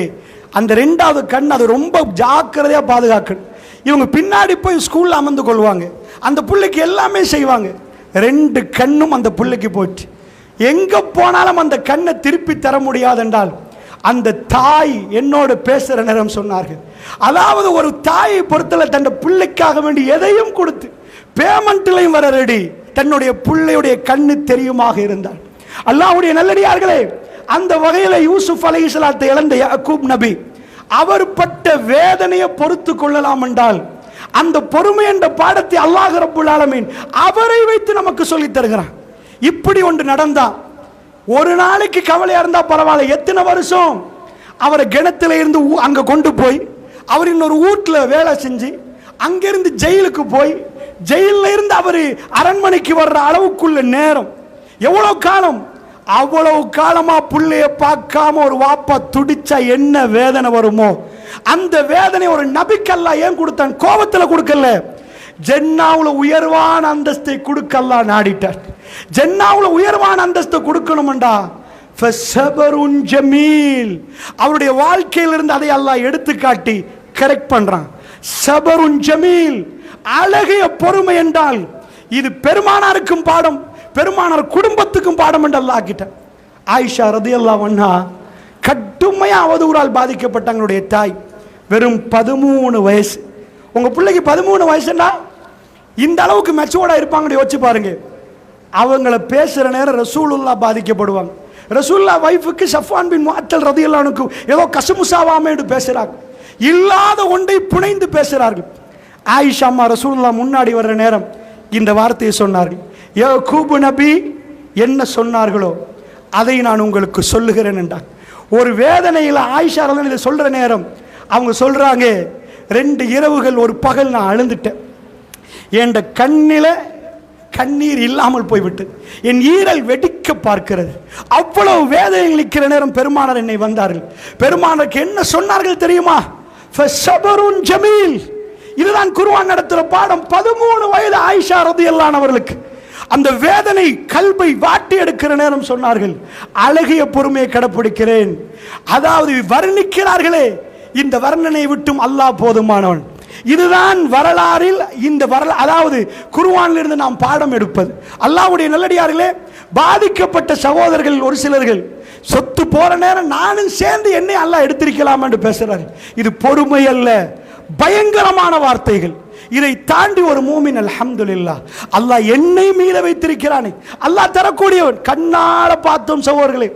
அந்த 2வது கண் அது ரொம்ப ஜாக்கிரதையாக பாதுகாக்கணும். இவங்க பின்னாடி போய் ஸ்கூலில் அமர்ந்து கொள்வாங்க. அந்த பிள்ளைக்கு எல்லாமே செய்வாங்க. 2 கண்ணும் அந்த பிள்ளைக்கு போச்சு. எங்கே போனாலும் அந்த கண்ணை திருப்பி தர முடியாதென்றால் அந்த தாய் என்னோட பேசுகிற நேரம் சொன்னார்கள். அதாவது ஒரு தாயை பொறுத்தல தன் பிள்ளைக்காக வேண்டி எதையும் கொடுத்து பேமெண்ட்லையும் வர ரெடி, தன்னுடைய பிள்ளையுடைய கண்ணு தெரியுமாக இருந்தார். அல்லாஹ்வுடைய நல்லடியார்களே, அந்த வகையில் யூசுப் அலைஹிஸ்ஸலாத்தை இழந்த யாக்கூப் நபி அவர் பட்ட வேதனையை பொறுத்து கொள்ளலாம் என்றால் அந்த பொறுமை என்ற பாடத்தை அல்லாஹ் ரப்புல் ஆலமீன் அவரை வைத்து நமக்கு சொல்லி தருகிறான். இப்படி ஒன்று நடந்தா ஒரு நாளைக்கு கவலையா இருந்தா பரவாயில்ல, எத்தனை வருஷம் அவரை கிணத்துல இருந்து அங்க கொண்டு போய் அவர் இன்னொரு வீட்டில் வேலை செஞ்சு அங்கிருந்து ஜெயிலுக்கு போய் ஜெயிலில் இருந்து அவர் அரண்மனைக்கு வர்ற அளவுக்குள்ள நேரம் எவ்வளவு காலம்? அவ்வளவு காலமா புள்ளைய பார்க்காம ஒரு வாப்பா துடிச்சா என்ன வேதனை வருமோ அந்த வேதனை ஒரு நபிக்கு அல்லாஹ் ஏன் கொடுத்தான்? கோபத்தில் கொடுக்கல, ஜன்னாவுல உயர்வான அந்தஸ்தை கொடுக்க அல்லாஹ் நாடிட்டார். ஜன்னாவுல உயர்வான அந்தஸ்தை கொடுக்கணும்டா ஃபஸபருன் ஜமீல். அவருடைய வாழ்க்கையிலிருந்து அதை அல்லாஹ் எடுத்து காட்டி கரெக்ட் பண்றான். சபருன் ஜமீல், அழகிய பொறுமை என்றால் இது பெருமானாருக்கும் பாடம், பெருமானார் குடும்பத்துக்கும் பாடம் என்று அல்லாஹ் கிட்ட. ஆயிஷா ரலியல்லாஹு அன்ஹா கடுமையா அவதூறால் பாதிக்கப்பட்டவங்களுடைய தாய். வெறும் 13 வயசு. உங்க பிள்ளைக்கு 13 வயசுன்னா இந்த அளவுக்கு மெச்சூர்டா இருப்பாங்கன்னு யோசிச்சு பாருங்க. அவங்கள பேசுற நேரம் ரசூலுல்லாஹ் பாதிக்கப்படுவாங்க. ரசூலுல்லாஹ் வைஃபுக்கு சஃப்வான் பின் முஅத்தல் ரலியல்லாஹு அன்ஹு ஏதோ கசமுசாவாமே பேசுறாங்க, இல்லாத ஒன்றை புனைந்து பேசுறார்கள். ஆயிஷா அம்மா ரசூலுல்லாஹ் முன்னாடி வர்ற நேரம் இந்த வார்த்தையை சொன்னார்கள். யாக்கூப் நபி என்ன சொன்னார்களோ அதை நான் உங்களுக்கு சொல்லுகிறேன் என்றார். ஒரு வேதனையில் ஆயிஷா ரலியல்லாஹு இதை சொல்ற நேரம் அவங்க சொல்றாங்க, 2 இரவுகள் ஒரு பகல் நான் அழுந்துட்டேன். என் கண்ணில கண்ணீர் இல்லாமல் போய்விட்டு என் ஈரல் வெடிக்க பார்க்கிறது. அவ்வளவு வேதனையில் நிற்கிற நேரம் பெருமானார் என்னை வந்தார்கள். பெருமானாருக்கு என்ன சொன்னார்கள் தெரியுமா? ஃபஸபருன் ஜமீல். இதுதான் குர்ஆன் நடத்துற பாடம். 13 வயது ஆயிஷா ரலியல்லாஹு அன்ஹா அவர்களுக்கு அந்த வேதனை கல்பை வாட்டி எடுக்கிற நேரம் சொன்னார்கள், அழகிய பொறுமையை கடைப்பிடிக்கிறேன். அதாவது வர்ணிக்கிறார்களே, இந்த வர்ணனை விட்டும் அல்லாஹ் போதுமானவன். இதுதான் வரலாறில் இந்த அதாவது குர்ஆனில் இருந்து நாம் பாடம் எடுப்பது. அல்லாஹ்வுடைய நல்லடியார்களே, பாதிக்கப்பட்ட சகோதரர்கள் ஒரு சிலர்கள் சொத்து போற நேரம் நானும் சேர்ந்து என்னை அல்லாஹ் எடுத்திருக்கலாம் என்று பேசுறாரு. இது பொறுமை அல்ல, பயங்கரமான வார்த்தைகள். இதை தாண்டி ஒரு மூமின் அல்ஹம்துலில்லாஹ் அல்லாஹ் என்னை மீள வைத்திருக்கிறானே, அல்லாஹ் தரக்கூடியவன். கண்ணால பார்த்தோம் சகோதரர்களே,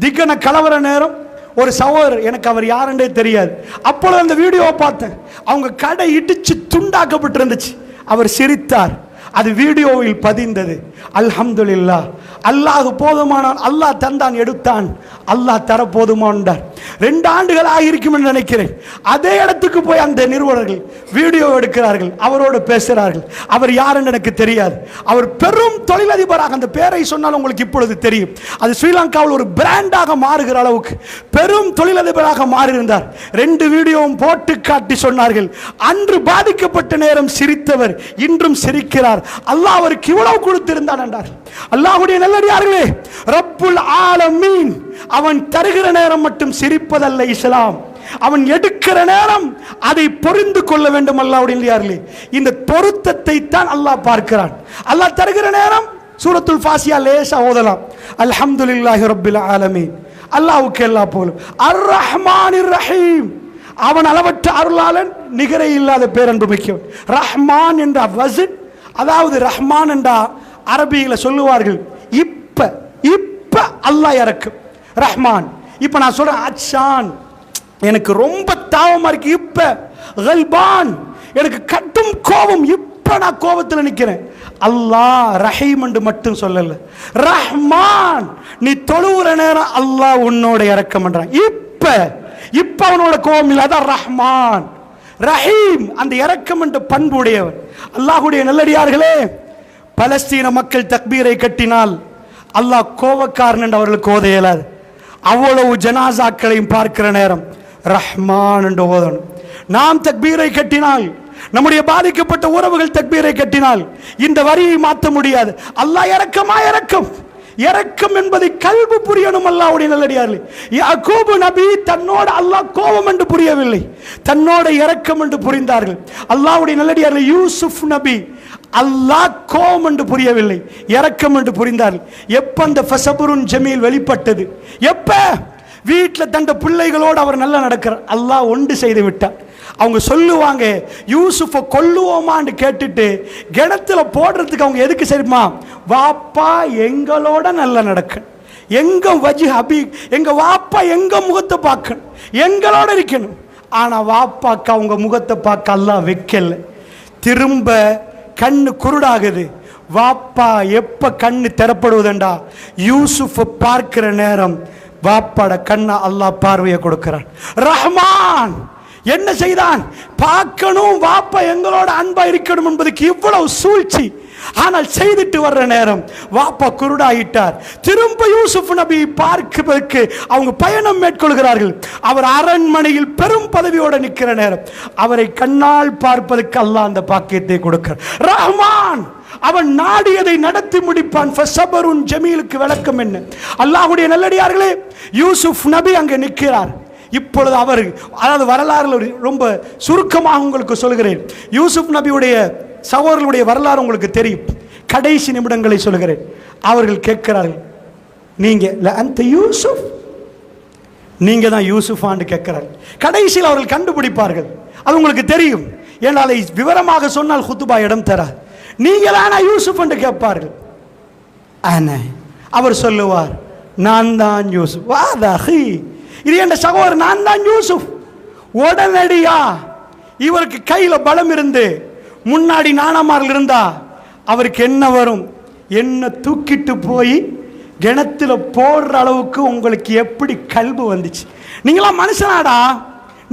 திக்கன கலவர நேரம் ஒரு சகோதரர், எனக்கு அவர் யாருன்றே தெரியாது. அப்பொழுது அந்த வீடியோவை பார்த்தேன். அவங்க கடை இடிச்சு துண்டாக்கப்பட்டிருந்துச்சு. அவர் சிரித்தார். அது வீடியோவில் பதிந்தது. அல்ஹம்துலில்லாஹ், அல்லாஹ் போதுமானான், அல்லாஹ் தந்தான் எடுத்தான், அல்லாஹ் தர போதுமானார். 2 ஆண்டுகள் ஆகியிருக்கும் என்று நினைக்கிறேன். அதே இடத்துக்கு போய் அந்த நிறுவனர்கள் வீடியோ எடுக்கிறார்கள், அவரோடு பேசுகிறார்கள். அவர் யார் என்று எனக்கு தெரியாது. அவர் பெரும் தொழிலதிபராக, அந்த பேரை சொன்னால் உங்களுக்கு இப்பொழுது தெரியும், அது ஸ்ரீலங்காவில் ஒரு பிராண்டாக மாறுகிற அளவுக்கு பெரும் தொழிலதிபராக மாறியிருந்தார். 2 வீடியோவும் போட்டு காட்டி சொன்னார்கள், அன்று பாதிக்கப்பட்ட நேரம் சிரித்தவர் இன்றும் சிரிக்கிறார், அல்லாஹ் அவருக்கு இவ்வளவு கொடுத்திருந்தான் என்றார். அல்லாஹ்வுடைய நல்லடியார்களே, ரப்புல் ஆலமீன் அவன் தருகிற நேரம் மட்டும் சிரிப்பதல்ல இஸ்லாம், அவன் எடுக்கிற நேரம் அதை பொருந்து கொள்ள வேண்டும். அல்லாஹ்வுடைய நல்லடியார்களே, இந்த பொருத்தத்தை தான் அல்லாஹ் பார்க்கிறான். அல்லாஹ் தருகிற நேரம் சூரத்துல் ஃபாசியா லேசா ஓதலாம், அல்ஹம்துலில்லாஹி ரப்பில் ஆலமீன், அல்லாஹ்வுக்கு எல்லா புகழும், அர் ரஹ்மானிர் ரஹீம், அவன் அளவற்ற அருளாளன், நிகரை இல்லாத பேரன்பு மிக்கவன். ரஹ்மான் என்ற வஸன், அதாவது ரஹ்மான் என்ற அரபியில சொல்லுவார்கள், இப்ப இப்ப அல்லாஹ் இறக்கும் ரஹ்மான். இப்ப நான் சொல்றேன், அச்சான் எனக்கு ரொம்ப தாவமா இருக்கு, இப்ப கல்பான் எனக்கு கட்டும் கோபம், இப்ப நான் கோபத்தில் நிற்கிறேன். அல்லாஹ் ரஹீம் என்று மட்டும் சொல்லல, ரஹ்மான் நீ தொழுகிற நேரம் அல்லாஹ் உன்னோட இறக்கம் பண்றான். இப்ப அவனோட கோபம் இல்லை, அதான் ரஹ்மான். ரஹீம் அந்த இரக்கம் என்ற பண்பு உடையவர். அல்லாஹ்வுடைய நல்லடியார்களே, பலஸ்தீன மக்கள் தக்பீரை கட்டினால் அல்லாஹ் கோபக்காரன் என்று அவர்களுக்கு ஓத இயலாது. அவ்வளவு ஜனாசாக்களையும் பார்க்கிற நேரம் ரஹ்மான் என்று ஓதணும். நாம் தக்பீரை கட்டினால், நம்முடைய பாதிக்கப்பட்ட உறவுகள் தக்பீரை கட்டினால் இந்த வரியை மாற்ற முடியாது. அல்லாஹ் இரக்கமா இரக்கம், இரக்கம் என்பதை கல்பு புரியணும். அல்லாஹ்வுடைய நல்லடியார்களே, யாக்கூப் நபி தன்னோட அல்லாஹ் கோபம் என்று புரியவில்லை, தன்னோட இரக்கம் என்று புரிந்தார்கள். அல்லாஹ்வுடைய நல்லடியார்களே, யூசுப் நபி அல்லாஹ் கோபம் என்று புரியவில்லை, இரக்கம் என்று புரிந்தார்கள். எப்ப அந்த ஃபஸபுருன் ஜமீல் வெளிப்பட்டது, எப்ப வீட்டில் தந்த பிள்ளைகளோடு அவர் நல்லா நடக்கிறார், அல்லாஹ் ஒன்று செய்து விட்டார். அவங்க சொல்லுவாங்க, யூசுஃபை கொல்லுவோமான்னு கேட்டுட்டு கிணத்துல போடுறதுக்கு அவங்க எதுக்கு சரிமா, வாப்பா எங்களோட நல்லா நடக்க, எங்க வஜி ஹபி, எங்க வாப்பா எங்க முகத்தை பார்க்கணும், எங்களோட இருக்கணும். ஆனா வாப்பாக்கு அவங்க முகத்தை பார்க்க அல்லாஹ் வைக்கல. திரும்ப கண்ணு குருடாகுது. வாப்பா எப்ப கண்ணு திறப்படுவதுண்டா, யூசுஃபை பார்க்கிற நேரம் வாப்பாட கண்ணை அல்லாஹ் பார்வையை கொடுக்கிறான். ரஹ்மான் என்ன செய்தான், பார்க்கணும், வாப்பா எங்களோட அன்பா இருக்கணும் என்பதுக்கு இவ்வளவு சூழ்ச்சி. ஆனால் செய்துட்டு வர்ற நேரம் வாப்பா குருடாயிட்டார். திரும்ப யூசுப் நபி பார்ப்பதற்கு அவங்க பயணம் மேற்கொள்கிறார்கள். அவர் அரண்மனையில் பெரும் பதவியோட நிற்கிற நேரம் அவரை கண்ணால் பார்ப்பதற்கு அல்லாஹ் அந்த பாக்கியத்தை கொடுக்கிறார். ரஹ்மான் அவன் நாடியதை நடத்தி முடிப்பான். ஃபஸபருன் ஜமீலுக்கு விளக்கம் என்ன? அல்லாஹ்வுடைய நல்லடியார்களே, யூசுப் நபி அங்கே நிற்கிறார். இப்பொழுது அவர், அதாவது வரலாறு ரொம்ப சுருக்கமாக உங்களுக்கு சொல்கிறேன். யூசுப் நபியுடைய சகோதரர்களுடைய வரலாறு உங்களுக்கு தெரியும். கடைசி நிமிடங்களை சொல்கிறேன். அவர்கள் கேட்கிறார்கள், நீங்க அந்த யூசுப், நீங்க தான் யூசுஃபான்னு கேட்கிறார்கள். கடைசியில் அவர்கள் கண்டுபிடிப்பார்கள், அது உங்களுக்கு தெரியும். ஏனால் விவரமாக சொன்னால் குத்துபா இடம் தரார். நீங்களானா யூசுப் என்று கேட்பார்கள். அவர் சொல்லுவார், நான் தான் யூசுப். வாதாஹி, இது என்ற சகோதரர், நான் தான் யூசுப். உடனடியா இவருக்கு கையில பலம் இருந்து முன்னாடி நாணமார்கள் இருந்தா அவருக்கு என்ன வரும், என்ன தூக்கிட்டு போய் கிணத்துல போடுற அளவுக்கு உங்களுக்கு எப்படி கல்பு வந்துச்சு? நீங்களாம் மனுஷனாடா,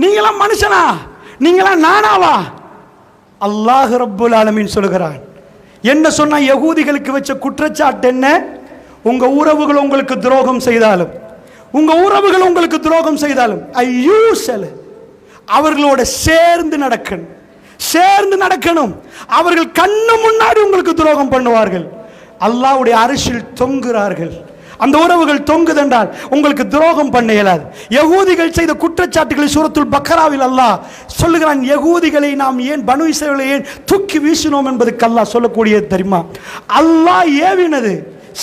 நீங்களாம் மனுஷனா, நீங்களாம் நானாவா? அல்லாஹ் ரப்புல் ஆலமீன் சொல்கிறான். என்ன சொன்னா, யகூதிகளுக்கு வச்ச குற்றச்சாட்டு என்ன, உங்க உறவுகள் உங்களுக்கு துரோகம் செய்தாலும், உங்க உறவுகள் உங்களுக்கு துரோகம் செய்தாலும் ஐயூசல் அவர்களோட சேர்ந்து நடக்கணும், சேர்ந்து நடக்கணும். அவர்கள் கண்ணு முன்னாடி உங்களுக்கு துரோகம் பண்ணுவார்கள். அல்லாஹ்வுடைய அரிசில் தொங்குகிறார்கள். அந்த உறவுகள் தொங்குதென்றால் உங்களுக்கு துரோகம் பண்ண இயலாது. யகூதிகள் செய்த குற்றச்சாட்டுகளை சூரத்துல் பக்கராவில் அல்லாஹ் சொல்லுகிறான். யகூதிகளை நாம் ஏன், பனு இஸ்ரவேலை ஏன் தூக்கி வீசினோம் என்பதுக்கு அல்லாஹ் சொல்லக்கூடியது தெரியுமா? அல்லாஹ் ஏவினது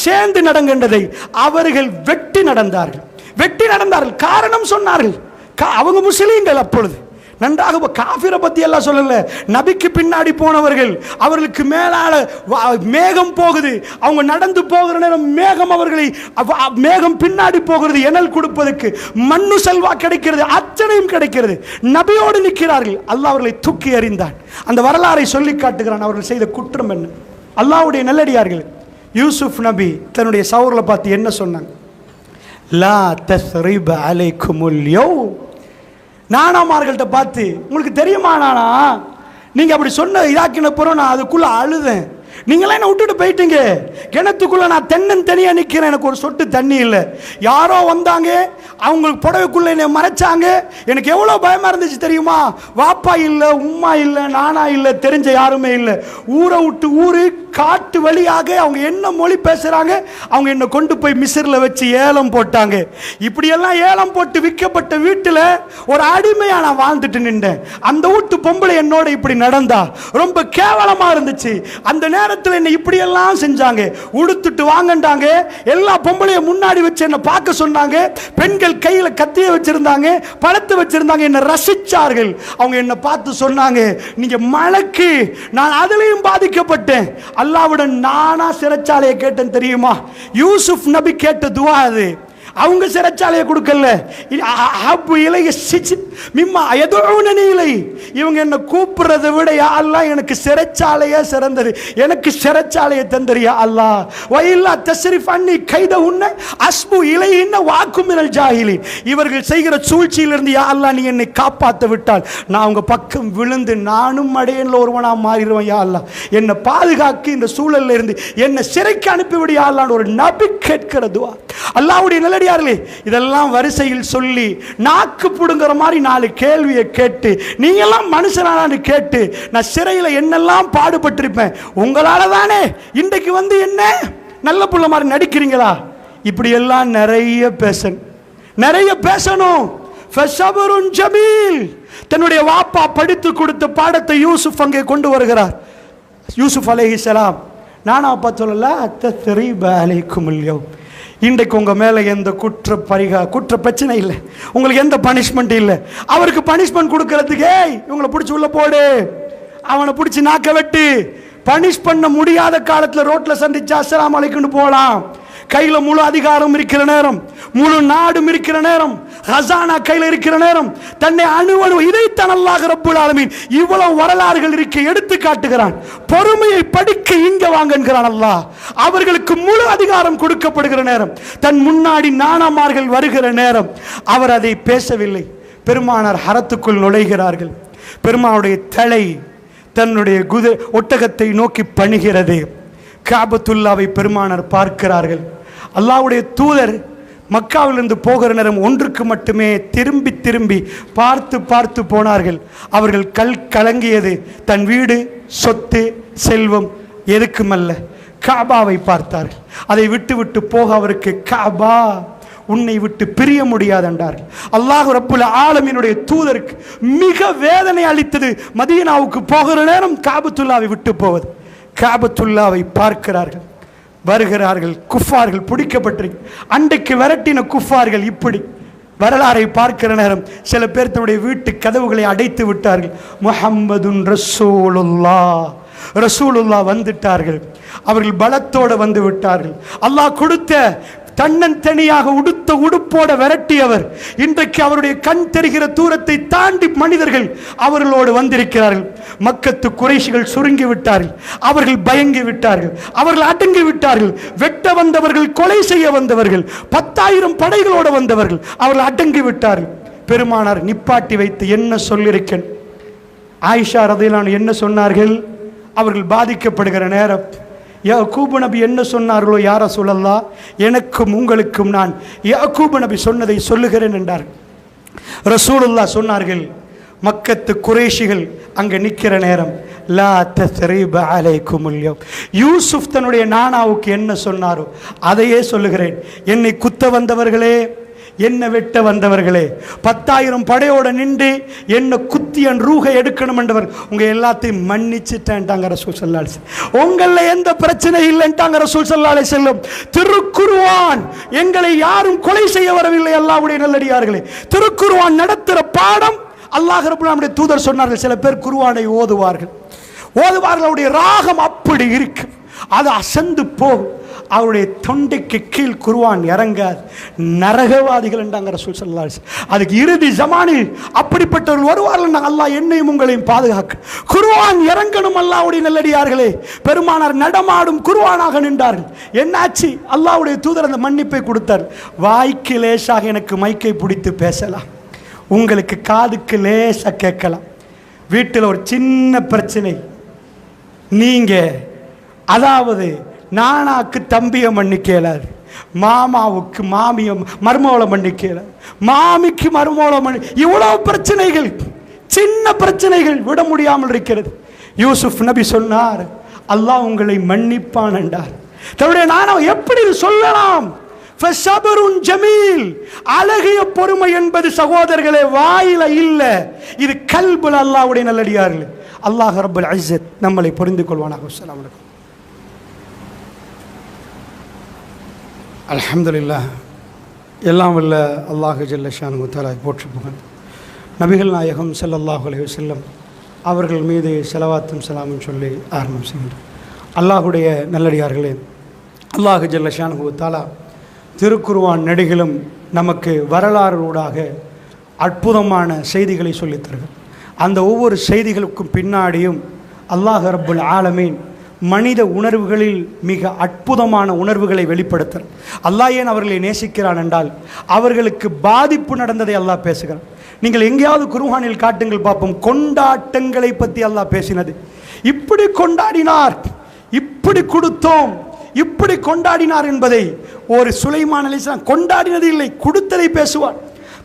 சேர்ந்து நடக்கின்றதை அவர்கள் வெட்டி நடந்தார்கள், வெட்டி நடந்தார்கள். காரணம் சொன்னார்கள், அவங்க முஸ்லீம்கள். அப்பொழுது நன்றாக காஃபிரை பற்றி எல்லாம் சொல்லல, நபிக்கு பின்னாடி போனவர்கள், அவர்களுக்கு மேலால மேகம் போகுது, அவங்க நடந்து போகிற நேரம் மேகம் அவர்களை மேகம் பின்னாடி போகிறது, எனல் கொடுப்பதற்கு மண்ணு செல்வா கிடைக்கிறது, அத்தனையும் கிடைக்கிறது. நபியோடு நிற்கிறார்கள். அல்லாஹ் அவர்களை தூக்கி எறிந்தான். அந்த வரலாறை சொல்லி காட்டுகிறான். அவர்கள் செய்த குற்றம் என்ன? அல்லாஹ்வுடைய நல்லடியார்கள், யூசுப் நபி தன்னுடைய சகோதரரை பார்த்து என்ன சொன்னாங்க? லா தஸ்ரிப அலைக்குமுல் யௌம். நானாமார்கள்ட்ட பார்த்து, உங்களுக்கு தெரியுமா நானா, நீங்கள் அப்படி சொன்ன இதாக்கின பிறகு நான் அதுக்குள்ளே அழுதேன். நீங்களாம் என்ன விட்டுட்டு போயிட்டீங்க. கிணத்துக்குள்ளே நான் தனியாக நிற்கிறேன், எனக்கு ஒரு சொட்டு தண்ணி இல்லை. யாரோ வந்தாங்க, அவங்களுக்கு புடவைக்குள்ளே என்னை மறைச்சாங்க. எனக்கு எவ்வளோ பயமாக இருந்துச்சு தெரியுமா? வாப்பா இல்லை, உம்மா இல்லை, நானா இல்லை, தெரிஞ்ச யாருமே இல்லை. ஊரை விட்டு ஊரு, காட்டு வழியாக அவங்க என்ன மொழி பேசுகிறாங்க, அவங்க என்னை கொண்டு போய் மிஸ்ரில் வச்சு ஏலம் போட்டாங்க. இப்படியெல்லாம் ஏலம் போட்டு விற்கப்பட்ட வீட்டில் ஒரு அடிமையாக நான் வாழ்ந்துட்டு நின்றேன். அந்த வீட்டு பொம்பளை என்னோட இப்படி நடந்தா ரொம்ப கேவலமாக இருந்துச்சு. அந்த நேரத்தில் என்ன இப்படியெல்லாம் செஞ்சாங்க. உடுத்துட்டு வாங்கண்டாங்க, எல்லா பொம்பளையும் முன்னாடி வச்சு என்னை பார்க்க சொன்னாங்க. பெண்கள் கையில் கத்திய வச்சிருந்தாங்க, பழத்தை வச்சிருந்தாங்க, என்னை ரசிச்சார்கள். அவங்க என்னை பார்த்து சொன்னாங்க, நீங்க மலக்கு. நான் அதிலையும் பாதிக்கப்பட்டேன். அல்லாஹ்வுடன் நானா சிறைச்சாலையை கேட்டேன் தெரியுமா? யூசுப் நபி கேட்ட துவா அது. அவங்க சிறைச்சாலையை கொடுக்கல. இவங்க என்ன கூப்பிடுறதை விட யா அல்லாஹ் எனக்கு சிறைச்சாலையே சிறந்தது, எனக்கு சிறைச்சாலையை தந்தறியா அல்லாஹ். வயில்லா தஸ்ரிஃப் அன்னி கைத உன்ன அஸ்பு இலையின்ன வாக்குமினல் ஜாஹிலி. இவர்கள் செய்கிற சூழ்ச்சியிலிருந்து யா அல்லாஹ் நீ என்னை காப்பாற்ற விட்டால் நான் அவங்க பக்கம் விழுந்து நானும் அடையன்ல ஒருவனா மாறிடுவேன். யா அல்லாஹ் என்னை பாதுகாக்க, இந்த சூழல்ல இருந்து என்னை சிறைக்கு அனுப்பிவிடு யா அல்லாஹ்னு ஒரு நபி கேட்கிற துவா. அல்லாஹ்வுடைய நல்லடியார்களே, இதெல்லாம் வரிசையில் சொல்லி நாக்கு புடுங்குற மாதிரி 4 கேள்வியை கேட்டு, நீங்க எல்லாம் மனுஷனானு கேட்டு, நான் சிறையில் என்னெல்லாம் பாடுபட்டிருப்பேன். உங்களால தானே இன்றைக்கு வந்து என்ன நல்ல புள்ள மாதிரி நடிக்கிறீங்களா? இப்படி எல்லாம் நிறைய பேசணும். தன்னுடைய வாப்பா படித்து கொடுத்த பாடத்தை யூசுப் அங்கே கொண்டு வருகிறார். யூசுப் அலைஹிஸ்ஸலாம், நானா அப்பா சொல்லல, தஸ்ரிப அலைக்குமுல் யௌம். இன்றைக்கு உங்கள் மேலே எந்த குற்ற பிரச்சனை இல்லை, உங்களுக்கு எந்த பனிஷ்மெண்ட் இல்லை. அவருக்கு பனிஷ்மெண்ட் கொடுக்கறதுக்கு இவங்களை பிடிச்சி உள்ள போடு, அவனை பிடிச்சி நாக்க வெட்டு. பனிஷ் பண்ண முடியாத காலத்தில் ரோட்டில் சந்திச்சா அஸ்ஸலாமு அலைக்கும்னு போகலாம். கையில் முழு அதிகாரம் இருக்கிற நேரம், முழு நாடும் இருக்கிற நேரம், ஹசானா கையில் இருக்கிற நேரம், தன்னை அணுவணு இதைத்தான் அல்லாஹ் ரப்புல் ஆலமீன் இவ்வளவு வரலாறுகள் இருக்க எடுத்து காட்டுகிறான். பொறுமையை படிக்க இங்க வாங்குகிறான் அல்லாஹ். அவர்களுக்கு முழு அதிகாரம் கொடுக்கப்படுகிற நேரம், தன் முன்னாடி நானாமார்கள் வருகிற நேரம், அவர் அதை பேசவில்லை. பெருமானார் ஹரத்துக்குள் நுழைகிறார்கள். பெருமானுடைய தலை தன்னுடைய ஒட்டகத்தை நோக்கி பணிகிறது. காபத்துல்லாவை பெருமானார் பார்க்கிறார்கள். அல்லாஹ்வுடைய தூதர் மக்காவிலிருந்து போகிற நேரம் ஒன்றுக்கு மட்டுமே திரும்பி திரும்பி பார்த்து போனார்கள். அவர்கள் கலங்கியது தன் வீடு, சொத்து, செல்வம் எதுக்குமல்ல, காபாவை பார்த்தார்கள். அதை விட்டு விட்டு போக அவருக்கு காபா உன்னை விட்டு பிரிய முடியாது என்றார்கள். அல்லாஹ் ரப்புல் ஆலமீனுடைய தூதருக்கு மிக வேதனை அளித்தது மதீனாவுக்கு போகிற நேரம் காபத்துல்லாவை விட்டு போவது. காபத்துல்லாவை பார்க்கிறார்கள், வருகிறார்கள். குஃபார்கள் பிடிக்கப்பட்டிருக்கு. அன்றைக்கு விரட்டின குஃபார்கள் இப்படி வரலாறை பார்க்கிற நேரம் சில பேர் தன்னுடைய வீட்டு கதவுகளை அடைத்து விட்டார்கள். முஹம்மதுன் ரசூலுல்லாஹ் வந்துட்டார்கள். அவர்கள் பலத்தோடு வந்து விட்டார்கள். அல்லாஹ் கொடுத்த தன்னந்தனியாக உடுத்த உடுப்போட விரட்டியவர் இன்றைக்கு அவருடைய கண் தெரிகிற தூரத்தை தாண்டி மனிதர்கள் அவர்களோடு வந்திருக்கிறார்கள். மக்கத்து குறைஷிகள் சுருங்கி விட்டார்கள், அவர்கள் பயங்கி விட்டார்கள், அவர்கள் அடங்கி விட்டார்கள். வெட்ட வந்தவர்கள், கொலை செய்ய வந்தவர்கள், 10,000 படைகளோடு வந்தவர்கள், அவர்கள் அடங்கி விட்டார்கள். பெருமானார் நிப்பாட்டி வைத்து என்ன சொல்லியிருக்கேன், ஆயிஷா ரதியல்லாஹு அன்ஹா என்ன சொன்னார்கள்? அவர்கள் பாதிக்கப்படுகிற நேரம் யாக்கூப் நபி என்ன சொன்னார்களோ, யா ரசூலல்லாஹ் எனக்கும் உங்களுக்கும் நான் யாக்கூப் நபி சொன்னதை சொல்லுகிறேன் என்றார். ரசூலுல்லாஹ் சொன்னார்கள், மக்கத்து குறைஷிகள் அங்கே நிற்கிற நேரம், லா தஸ்ரிப அலைக்குமுல் யௌம். யூசுப் தன்னுடைய நானாவுக்கு என்ன சொன்னாரோ அதையே சொல்லுகிறேன். என்னை குத்த வந்தவர்களே, என்ன வெட்ட வந்தவர்களே, 10,000 படையோட நின்று என்ன குத்தி என் ரூஹை எடுக்கணும் என்றவர் உங்க எல்லாத்தையும் மன்னிச்சுட்டாங்க ரசூல் ஸல்லல்லாஹு அலைஹி வஸல்லம். உங்கள எந்த பிரச்சனை இல்லைன்ட்டாங்க ரசூல் ஸல்லல்லாஹு அலைஹி வஸல்லம். திருக்குர்ஆன் எங்களை யாரும் கொலை செய்ய வரவில்லை. அல்லாஹ்வுடைய நல்லடியார்களே, திருக்குர்ஆன் நடத்துகிற பாடம் அல்லாஹ் ரப்பல் ஆலமீனுடைய தூதர் சொன்னார்கள், சில பேர் குர்ஆனை ஓதுவார்கள், அவருடைய ராகம் அப்படி இருக்கு, அது அசந்து போகும், அவருடைய தொண்டைக்கு கீழ் குர்ஆன் இறங்காது, நரகவாதிகள் என்றாங்க ரசூல் ஸல்லல்லாஹு அலைஹி வஸல்லம். அதுக்கு இறுதி ஜமானில் அப்படிப்பட்டவர்கள் வருவார்கள். அல்லாஹ் என்னையும் உங்களையும் பாதுகாக்க. குர்ஆன் இறங்கணும் அல்லாஹ்வுடைய நல்லடியார்களே. பெருமானார் நடமாடும் குர்ஆனாக நின்றார்கள். என்னாச்சு? அல்லாஹ்வுடைய தூதர் அந்த மன்னிப்பை கொடுத்தார். வாய்க்கு லேசாக எனக்கு மைக்கை பிடித்து பேசலாம், உங்களுக்கு காதுக்கு லேசாக கேட்கலாம். வீட்டில் ஒரு சின்ன பிரச்சனை, நீங்க அதாவது நானாக்கு தம்பியை மன்னிக்கலாது, மாமாவுக்கு மருமவளை மன்னிக்கலாது, மாமிக்கு மருமவளை இவ்வளவு பிரச்சனைகள், சின்ன பிரச்சனைகள் விட முடியாமல் இருக்கிறது. யூசுப் நபி சொன்னார், அல்லாஹ் உங்களை மன்னிப்பான் என்றார். தன்னுடைய நானா எப்படி சொல்லலாம்? ஜமீல், அழகிய பொறுமை என்பது சகோதரர்களே வாயில இல்ல, இது கல்புல. அல்லாஹ்வுடைய நல்லடியார்களே, அல்லாஹ் ரப்பல் இஸ்ஸத் நம்மளை புரிந்து கொள்வானாக. அஸ்ஸலாமு அலைக்கும். அல்ஹம்துலில்லாஹ். எல்லாம் வல்ல அல்லாஹ் ஜல்ல ஷானுஹு தஆலா போற்றி புகழ். நபிகள் நாயகம் ஸல்லல்லாஹு அலைஹி வஸல்லம் அவர்கள் மீது ஸலவாத்தும் ஸலாமும் சொல்லி ஆரம்பம் செய்கின்றோம். அல்லாஹ்வுடைய நல்லடியார்களே, அல்லாஹ் ஜல்ல ஷானுஹு தஆலா திருக்குர்ஆன் நெடுகிலும் நமக்கு வரலாறுடாக அற்புதமான செய்திகளை சொல்லித் தருகிறார். அந்த ஒவ்வொரு செய்திகளுக்கும் பின்னாடியும் அல்லாஹ் ரப்புல் ஆலமீன் மனித உணர்வுகளில் மிக அற்புதமான உணர்வுகளை வெளிப்படுத்துகிறார். அல்லாஹ் ஏன் அவர்களை நேசிக்கிறான் என்றால், அவர்களுக்கு பாதிப்பு நடந்ததை அல்லாஹ் பேசுகிறான். நீங்கள் எங்கேயாவது குர்ஆனில் காட்டுங்கள் பார்ப்போம், கொண்டாட்டங்களை பற்றி அல்லாஹ் பேசினது. இப்படி கொண்டாடினார், இப்படி கொடுத்தோம், இப்படி கொண்டாடினார் என்பதை ஒரு சுலைமான் அலைஹிஸ்ஸலாம் கொண்டாடினது இல்லை, கொடுத்ததை பேசுவார்.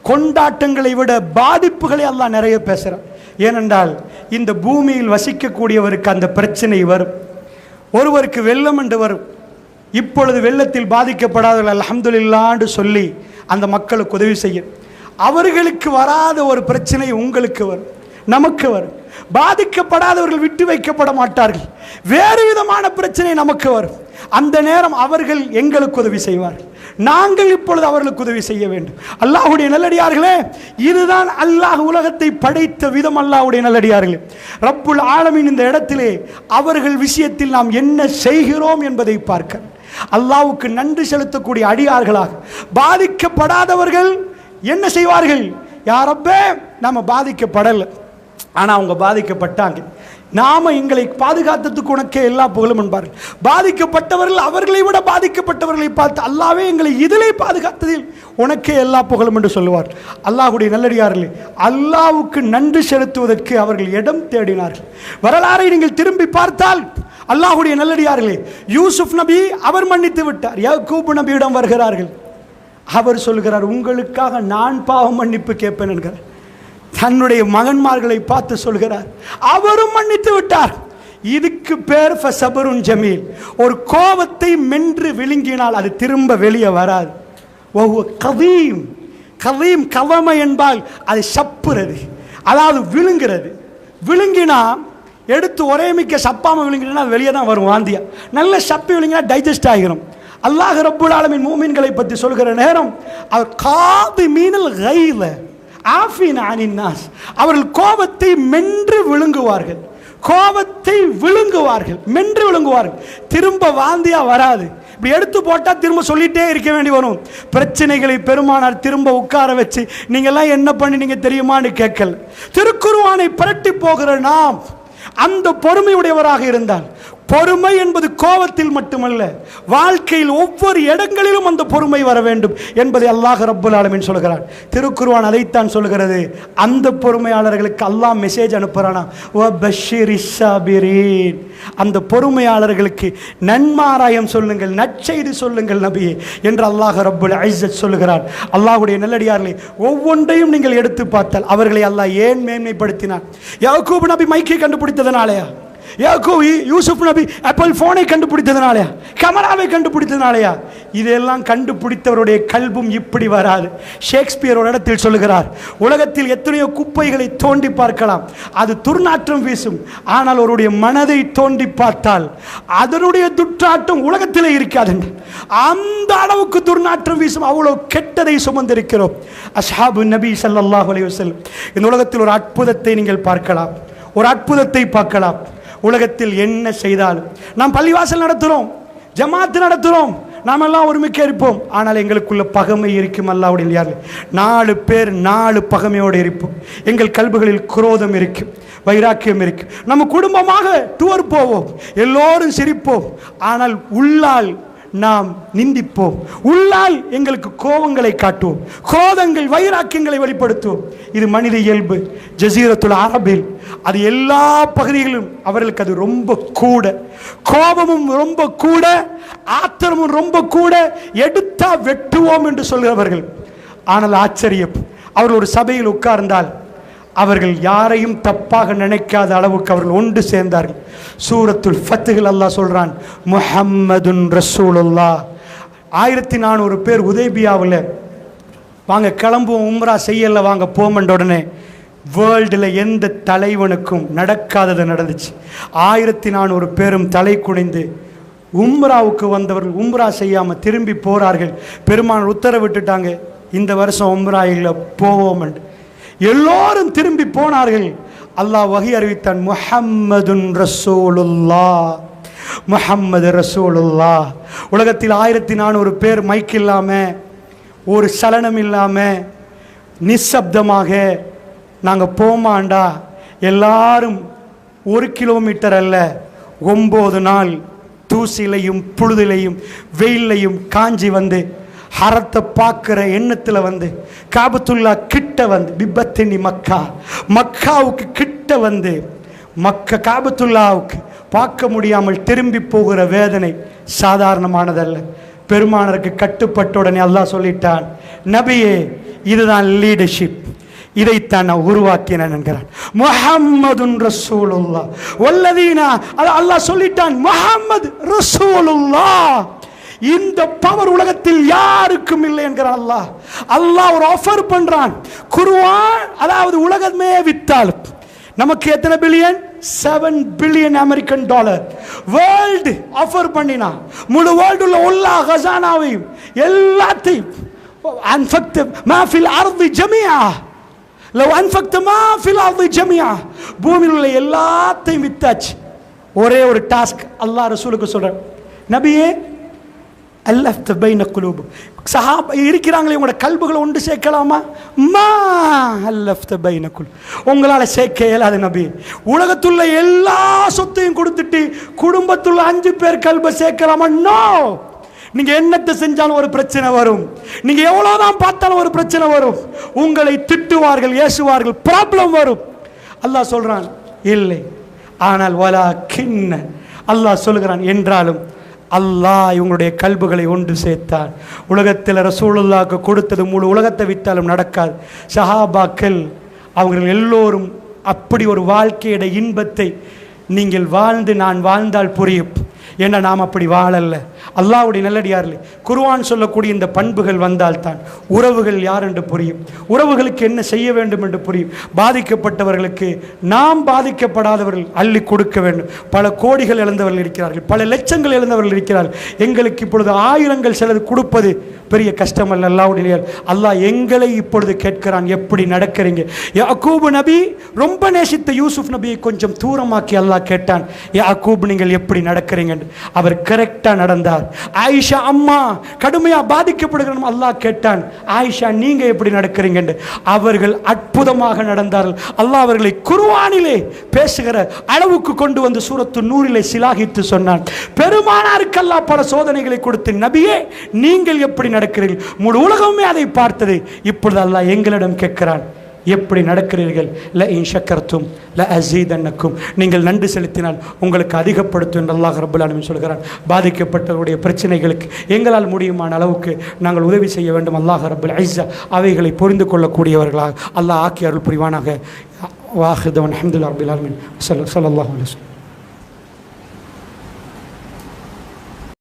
கொண்டாட்டங்களை விட பாதிப்புகளை அல்லாஹ் நிறைய பேசுகிறார். ஏனென்றால் இந்த பூமியில் வசிக்கக்கூடியவருக்கு அந்த பிரச்சனை வரும். ஒருவருக்கு வெள்ளம் என்று வரும். இப்பொழுது வெள்ளத்தில் பாதிக்கப்படாதவர்கள் அல்ஹம்துலில்லாஹ்னு சொல்லி அந்த மக்களுக்கு உதவி செய்ய, அவர்களுக்கு வராத ஒரு பிரச்சனை உங்களுக்கு வரும், நமக்கு வரும். பாதிக்கப்படாதவர்கள் விட்டு வைக்கப்பட மாட்டார்கள், வேறு விதமான பிரச்சனை நமக்கு வரும். அந்த நேரம் அவர்கள் எங்களுக்கு உதவி செய்வார்கள், நாங்கள் இப்பொழுது அவர்களுக்கு உதவி செய்ய வேண்டும். அல்லாஹ்வுடைய நல்லடியார்களே, இதுதான் அல்லாஹ் உலகத்தை படைத்த விதம். அல்லாஹ்வுடைய நல்லடியார்களே, ரப்புல் ஆலமீன் இந்த இடத்திலே அவர்கள் விஷயத்தில் நாம் என்ன செய்கிறோம் என்பதை பார்க்க, அல்லாஹ்வுக்கு நன்றி செலுத்தக்கூடிய அடியார்களாக, பாதிக்கப்படாதவர்கள் என்ன செய்வார்கள்? யா ரப்பே, நம்ம பாதிக்கப்படலை, ஆனால் அவங்க பாதிக்கப்பட்டாங்க, நாம எங்களை பாதுகாத்ததுக்கு உனக்கே எல்லா புகழும் என்பார்கள். பாதிக்கப்பட்டவர்கள் அவர்களை விட பாதிக்கப்பட்டவர்களை பார்த்து, அல்லாவே எங்களை இதிலே பாதுகாத்ததில் உனக்கே எல்லா புகழும் என்று சொல்லுவார். அல்லாஹ்வுடைய நல்லடியார்களே, அல்லாஹ்வுக்கு நன்றி செலுத்துவதற்கு அவர்கள் இடம் தேடினார்கள். வரலாறை நீங்கள் திரும்பி பார்த்தால், அல்லாஹ்வுடைய நல்லடியார்களே, யூசுப் நபி அவர் மன்னித்து விட்டார். யாக்கூப் நபியிடம் வருகிறார்கள், அவர் சொல்கிறார், உங்களுக்காக நான் பாவ மன்னிப்பு கேட்பேன் என்கிறார். தன்னுடைய மகன்மார்களை பார்த்து சொல்கிறார், அவரும் மன்னித்து விட்டார். இதுக்கு பேர் ஃபஸபருன் ஜமீல். ஒரு கோபத்தை மென்று விழுங்கினால் அது திரும்ப வெளியே வராது. கதீம், கதீம் கவமை என்பால் அது சப்புறது, அதாவது விழுங்கிறது. விழுங்கினா எடுத்து ஒரே மிக்க சப்பாம விழுங்கினா அது வெளியே தான் வரும், வாந்தியா. நல்ல சப்பி விழுங்கினா டைஜஸ்ட் ஆகிரும். அல்லாஹ் ரப்புல் ஆலமீன் மூமின்களை பற்றி சொல்கிற நேரம், அவர் காதிமீனல் கைல ஆஃபின் அனின் நாஸ், அவர்கள் கோபத்தை மென்று விழுங்குவார்கள், கோபத்தை விழுங்குவார்கள், மென்று விழுங்குவார்கள். திரும்ப வாந்தியா வராது. இப்படி எடுத்து போட்டால் திரும்ப சொல்லிட்டே இருக்க வேண்டி வரும். பிரச்சனைகளை பெருமானார் திரும்ப உட்கார வச்சு, நீங்கள்லாம் என்ன பண்ணினீங்க தெரியுமான்னு கேட்கல. திருக்குர்ஆனை புரட்டி போகிற நாம் அந்த பொறுமையுடையவராக இருந்தால், பொறுமை என்பது கோபத்தில் மட்டுமல்ல, வாழ்க்கையில் ஒவ்வொரு இடங்களிலும் அந்த பொறுமை வர வேண்டும் என்பதை அல்லாஹ் ரப்புல் ஆலமீன் சொல்கிறார். திருக்குர்ஆன் அதைத்தான் சொல்கிறது. அந்த பொறுமையாளர்களுக்கு அல்லாஹ் மெசேஜ் அனுப்புறானா, வபஷிரிஸ் சாபிரீன், அந்த பொறுமையாளர்களுக்கு நன்மாராயம் சொல்லுங்கள், நற்செய்தி சொல்லுங்கள் நபியே என்று அல்லாஹ் ரப்புல் இஸ்ஸத் சொல்கிறார். அல்லாஹ்வுடைய நல்லடியார்களே, ஒவ்வொன்றையும் நீங்கள் எடுத்து பார்த்தால் அவர்களை அல்லாஹ் ஏன் மேன்மைப்படுத்தினார்? யாக்கூப் நபி மைக்கை கண்டுபிடித்ததனாலயா? யூசுப் நபி ஆப்பிள் போனை கண்டுபிடித்ததுனாலயா, கமராவை கண்டுபிடித்ததுனாலயா? இதெல்லாம் கண்டுபிடித்தவருடைய கல்பும் இப்படி வராது. ஷேக்ஸ்பியர் ஒரு இடத்தில் சொல்லுகிறார், உலகத்தில் எத்தனையோ குப்பைகளை தோண்டி பார்க்கலாம், அது துர்நாற்றம் வீசும். ஆனால் அவருடைய மனதை தோண்டி பார்த்தால் அதனுடைய துர்நாற்றம் உலகத்திலே இருக்காது. அந்த அளவுக்கு துர்நாற்றம் வீசும், அவ்வளவு கெட்டதை சுமந்திருக்கிறோம். அஸ்ஹாபு நபி ஸல்லல்லாஹு அலைஹி வஸல்லம். இந்த உலகத்தில் ஒரு அற்புதத்தை நீங்கள் பார்க்கலாம், ஒரு அற்புதத்தை பார்க்கலாம். உலகத்தில் என்ன செய்தாலும், நாம் பள்ளிவாசல் நடத்துகிறோம், ஜமாத்து நடத்துகிறோம், நாம் எல்லாம் ஒருமிக்க இருப்போம். ஆனால் எங்களுக்குள்ள பகைமை இருக்கும். அல்லாஹ்வுடைய யார்கள் 4 பேர் 4 பகைமையோடு இருப்போம். எங்கள் கல்புகளில் குரோதம் இருக்கும், வைராக்கியம் இருக்கும். நம்ம குடும்பமாக டூர் போவோம், எல்லோரும் சிரிப்போம். ஆனால் உள்ளால் நாம் நிந்திப்போம், உள்ளால் எங்களுக்கு கோபங்களை காட்டுவோம், குரோதங்கள் வைராக்கியங்களை வெளிப்படுத்துவோம். இது மனித இயல்பு. ஜசீரத்துல் அரபில் அது எல்லா பகுதிகளிலும் அவர்களுக்கு அது ரொம்ப கூட, கோபமும் ரொம்ப கூட, ஆத்திரமும் ரொம்ப கூட, எடுத்தா வெட்டுவோம் என்று சொல்கிறவர்கள். ஆனால் ஆச்சரியம், அவர்கள் ஒரு சபையில் உட்கார்ந்தால் அவர்கள் யாரையும் தப்பாக நினைக்காத அளவுக்கு அவர்கள் ஒன்று சேர்ந்தார்கள். சூரத்துல் ஃபத்ஹில் அல்லாஹ் சொல்றான், முஹம்மதுன் ரசூலுல்லாஹ். 1400 பேர் உதைபியாவில் வாங்க கிளம்புவோம், உம்ரா செய்யல வாங்க போமன்ற உடனே வேர்ல்டில் எந்த தலைவனுக்கும் நடக்காதது நடந்துச்சு. 1400 பேரும் தலை குனிந்து உம்ராவுக்கு வந்தவர்கள் உம்ரா செய்யாமல் திரும்பி போறார்கள். பெருமானார் உத்தரவிட்டுட்டாங்க, இந்த வருஷம் உம்ரா இல்லை போவோம் என்று. எல்லோரும் திரும்பி போனார்கள். அல்லாஹ் வஹி அறிவித்தான், முஹம்மதுன் ரசூலுல்லாஹ், முஹம்மது ரசூலுல்லாஹ். உலகத்தில் 1400 பேர் மைக் இல்லாமல், ஒரு சலனம் இல்லாமல், நிசப்தமாக நாங்கள் போமாண்டா. எல்லாரும் 1 கிலோமீட்டர் அல்ல, 9 நாள் தூசிலையும் புழுதிலையும் வெயிலையும் காஞ்சி வந்து ஹரத்தை பார்க்குற எண்ணத்தில் வந்து காபத்துல்லா கிட்ட வந்து பிபத்தினி மக்கா, மக்காவுக்கு கிட்ட வந்து காபத்துல்லாவுக்கு பார்க்க முடியாமல் திரும்பி போகிற வேதனை சாதாரணமானதல்ல. பெருமானருக்கு கட்டுப்பட்ட உடனே அல்லாஹ் சொல்லிட்டான், நபியே இதுதான் லீடர்ஷிப், இதைத்தான் நான் உருவாக்கினேன் என்கிறான். முஹம்மதுன் ரசூலுல்லாஹ் வல்லதீனா, அல்லாஹ் சொல்லிட்டான் முஹம்மது ரசூலுல்லாஹ். இந்த பவர் உலகத்தில் யாருக்கும் இல்லை என்கிறான் அல்லாஹ். அல்லாஹ் ஒரு ஆஃபர் பண்றான். குர்ஆன் அதாவது உலகமே வித்தால் நமக்கு எத்தனை billion? 7 billion American dollar world offer பண்ணினா, முழு வேர்ல்டு உள்ள எல்லா கசானாவையும் எல்லாத்தையும் அன்ஃபக்த மா ஃபில் அர்தி ஜமீஆ லவ் அன்ஃபக்த மா ஃபில் அர்தி ஜமீஆ, பூமியில் உள்ள எல்லாத்தையும் வித்தாச்சு. ஒரே ஒரு டாஸ்க் அல்லாஹ் ரசூலுக்கு சொல்றான், நபியே அல்லஃப்த பைன குலூப், சஹாபா இருக்கிறாங்களே உங்களோட கல்புகளை ஒன்று சேர்க்கலாமா? மா அல்லஃப்த பைன குலூப், உங்களால் சேர்க்க இயலாது நபி. உலகத்துள்ள எல்லா சொத்தையும் கொடுத்துட்டு குடும்பத்துள்ள 5 பேர் கல்பை சேர்க்கலாமா? நோ. நீங்க என்னத்தை செஞ்சாலும் ஒரு பிரச்சனை வரும், நீங்க எவ்வளவுதான் பார்த்தாலும் ஒரு பிரச்சனை வரும், உங்களை திட்டுவார்கள், ஏசுவார்கள், ப்ராப்ளம் வரும். அல்லாஹ் சொல்றான் இல்லை. ஆனால் வலாக்கின்ன, அல்லாஹ் சொல்கிறான் என்றாலும் அல்லாஹ் இவங்களுடைய கல்புகளை ஒன்று சேர்த்தான். உலகத்தில் ரசூலுல்லாஹ்க்கு கொடுத்தது முழு உலகத்தை விட்டாலும் நடக்காது. சஹாபாக்கள் அவர்கள் எல்லோரும் அப்படி ஒரு வாழ்க்கையோட இன்பத்தை நீங்கள் வாழ்ந்து நான் வாழ்ந்தால் புரியும். ஏன்னா நாம் அப்படி வாழல்ல. அல்லாஹ்வுடைய நல்லடியார்களே, குர்ஆன் சொல்லக்கூடிய இந்த பண்புகள் வந்தால்தான் உறவுகள் யார் என்று புரியும், உறவுகளுக்கு என்ன செய்ய வேண்டும் என்று புரியும். பாதிக்கப்பட்டவர்களுக்கு நாம் பாதிக்கப்படாதவர்கள் அள்ளி கொடுக்க வேண்டும். பல கோடிகள் இழந்தவர்கள் இருக்கிறார்கள், பல லட்சங்கள் இழந்தவர்கள் இருக்கிறார்கள். எங்களுக்கு இப்பொழுது ஆயிரங்கள் சிலது கொடுப்பது பெரிய கஷ்டம் அல்ல. அல்லாஹ்வுடைய அல்லாஹ் எங்களை இப்பொழுது கேட்கிறான், எப்படி நடக்கிறீங்க? யாக்கூப் நபி ரொம்ப நேசித்த யூசுப் நபியை கொஞ்சம் தூரமாக்கி அல்லாஹ் கேட்டான், யாக்கூப் நீங்கள் எப்படி நடக்கிறீங்க? அவர் கரெக்டா நடந்தார். ஆயிஷா அம்மா கடுமையா பாதிக்கப்படுகிறோம், அல்லாஹ் கேட்டான், ஆயிஷா நீங்க எப்படி நடக்கிறீங்க? அவர்கள் அற்புதமாக நடந்தார்கள். அல்லாஹ் அவர்களை குர்ஆனிலே பேசுகிற அளவுக்கு கொண்டு வந்து சூரத்து நூறிலே சிலாகித்து சொன்னான். பெருமானாருக்கு அல்லாஹ் பல சோதனைகளை கொடுத்து, நபியே நீங்கள் எப்படி நடக்கிறீர்கள்? முழு உலகமே அதை பார்த்தது. இப்பொழுது அல்லாஹ் எங்களிடம் கேட்கிறான், எப்படி நடக்கிறீர்கள்? ல இன் ஷக்கர்தும் ல அஸீதன்னக்கும், நீங்கள் நன்றி செலுத்தினால் உங்களுக்கு அதிகப்படுத்தும் என்று அல்லாஹ் ரப்பல் ஆலமீன் சொல்கிறான். பாதிக்கப்பட்டவருடைய பிரச்சனைகளுக்கு எங்களால் முடியுமான அளவுக்கு நாங்கள் உதவி செய்ய வேண்டும். அல்லாஹ் ரப்பல் இஸ்ஸா அவைகளை புரிந்து கொள்ளக்கூடியவர்களாக அல்லாஹ் ஆக்கி அருள் புரிவானாக. வாஹிதவன் அல்ஹம்துலில்லாஹி ரப்பில் ஆலமீன். ஸல்லல்லாஹு அலைஹி வஸல்லம்.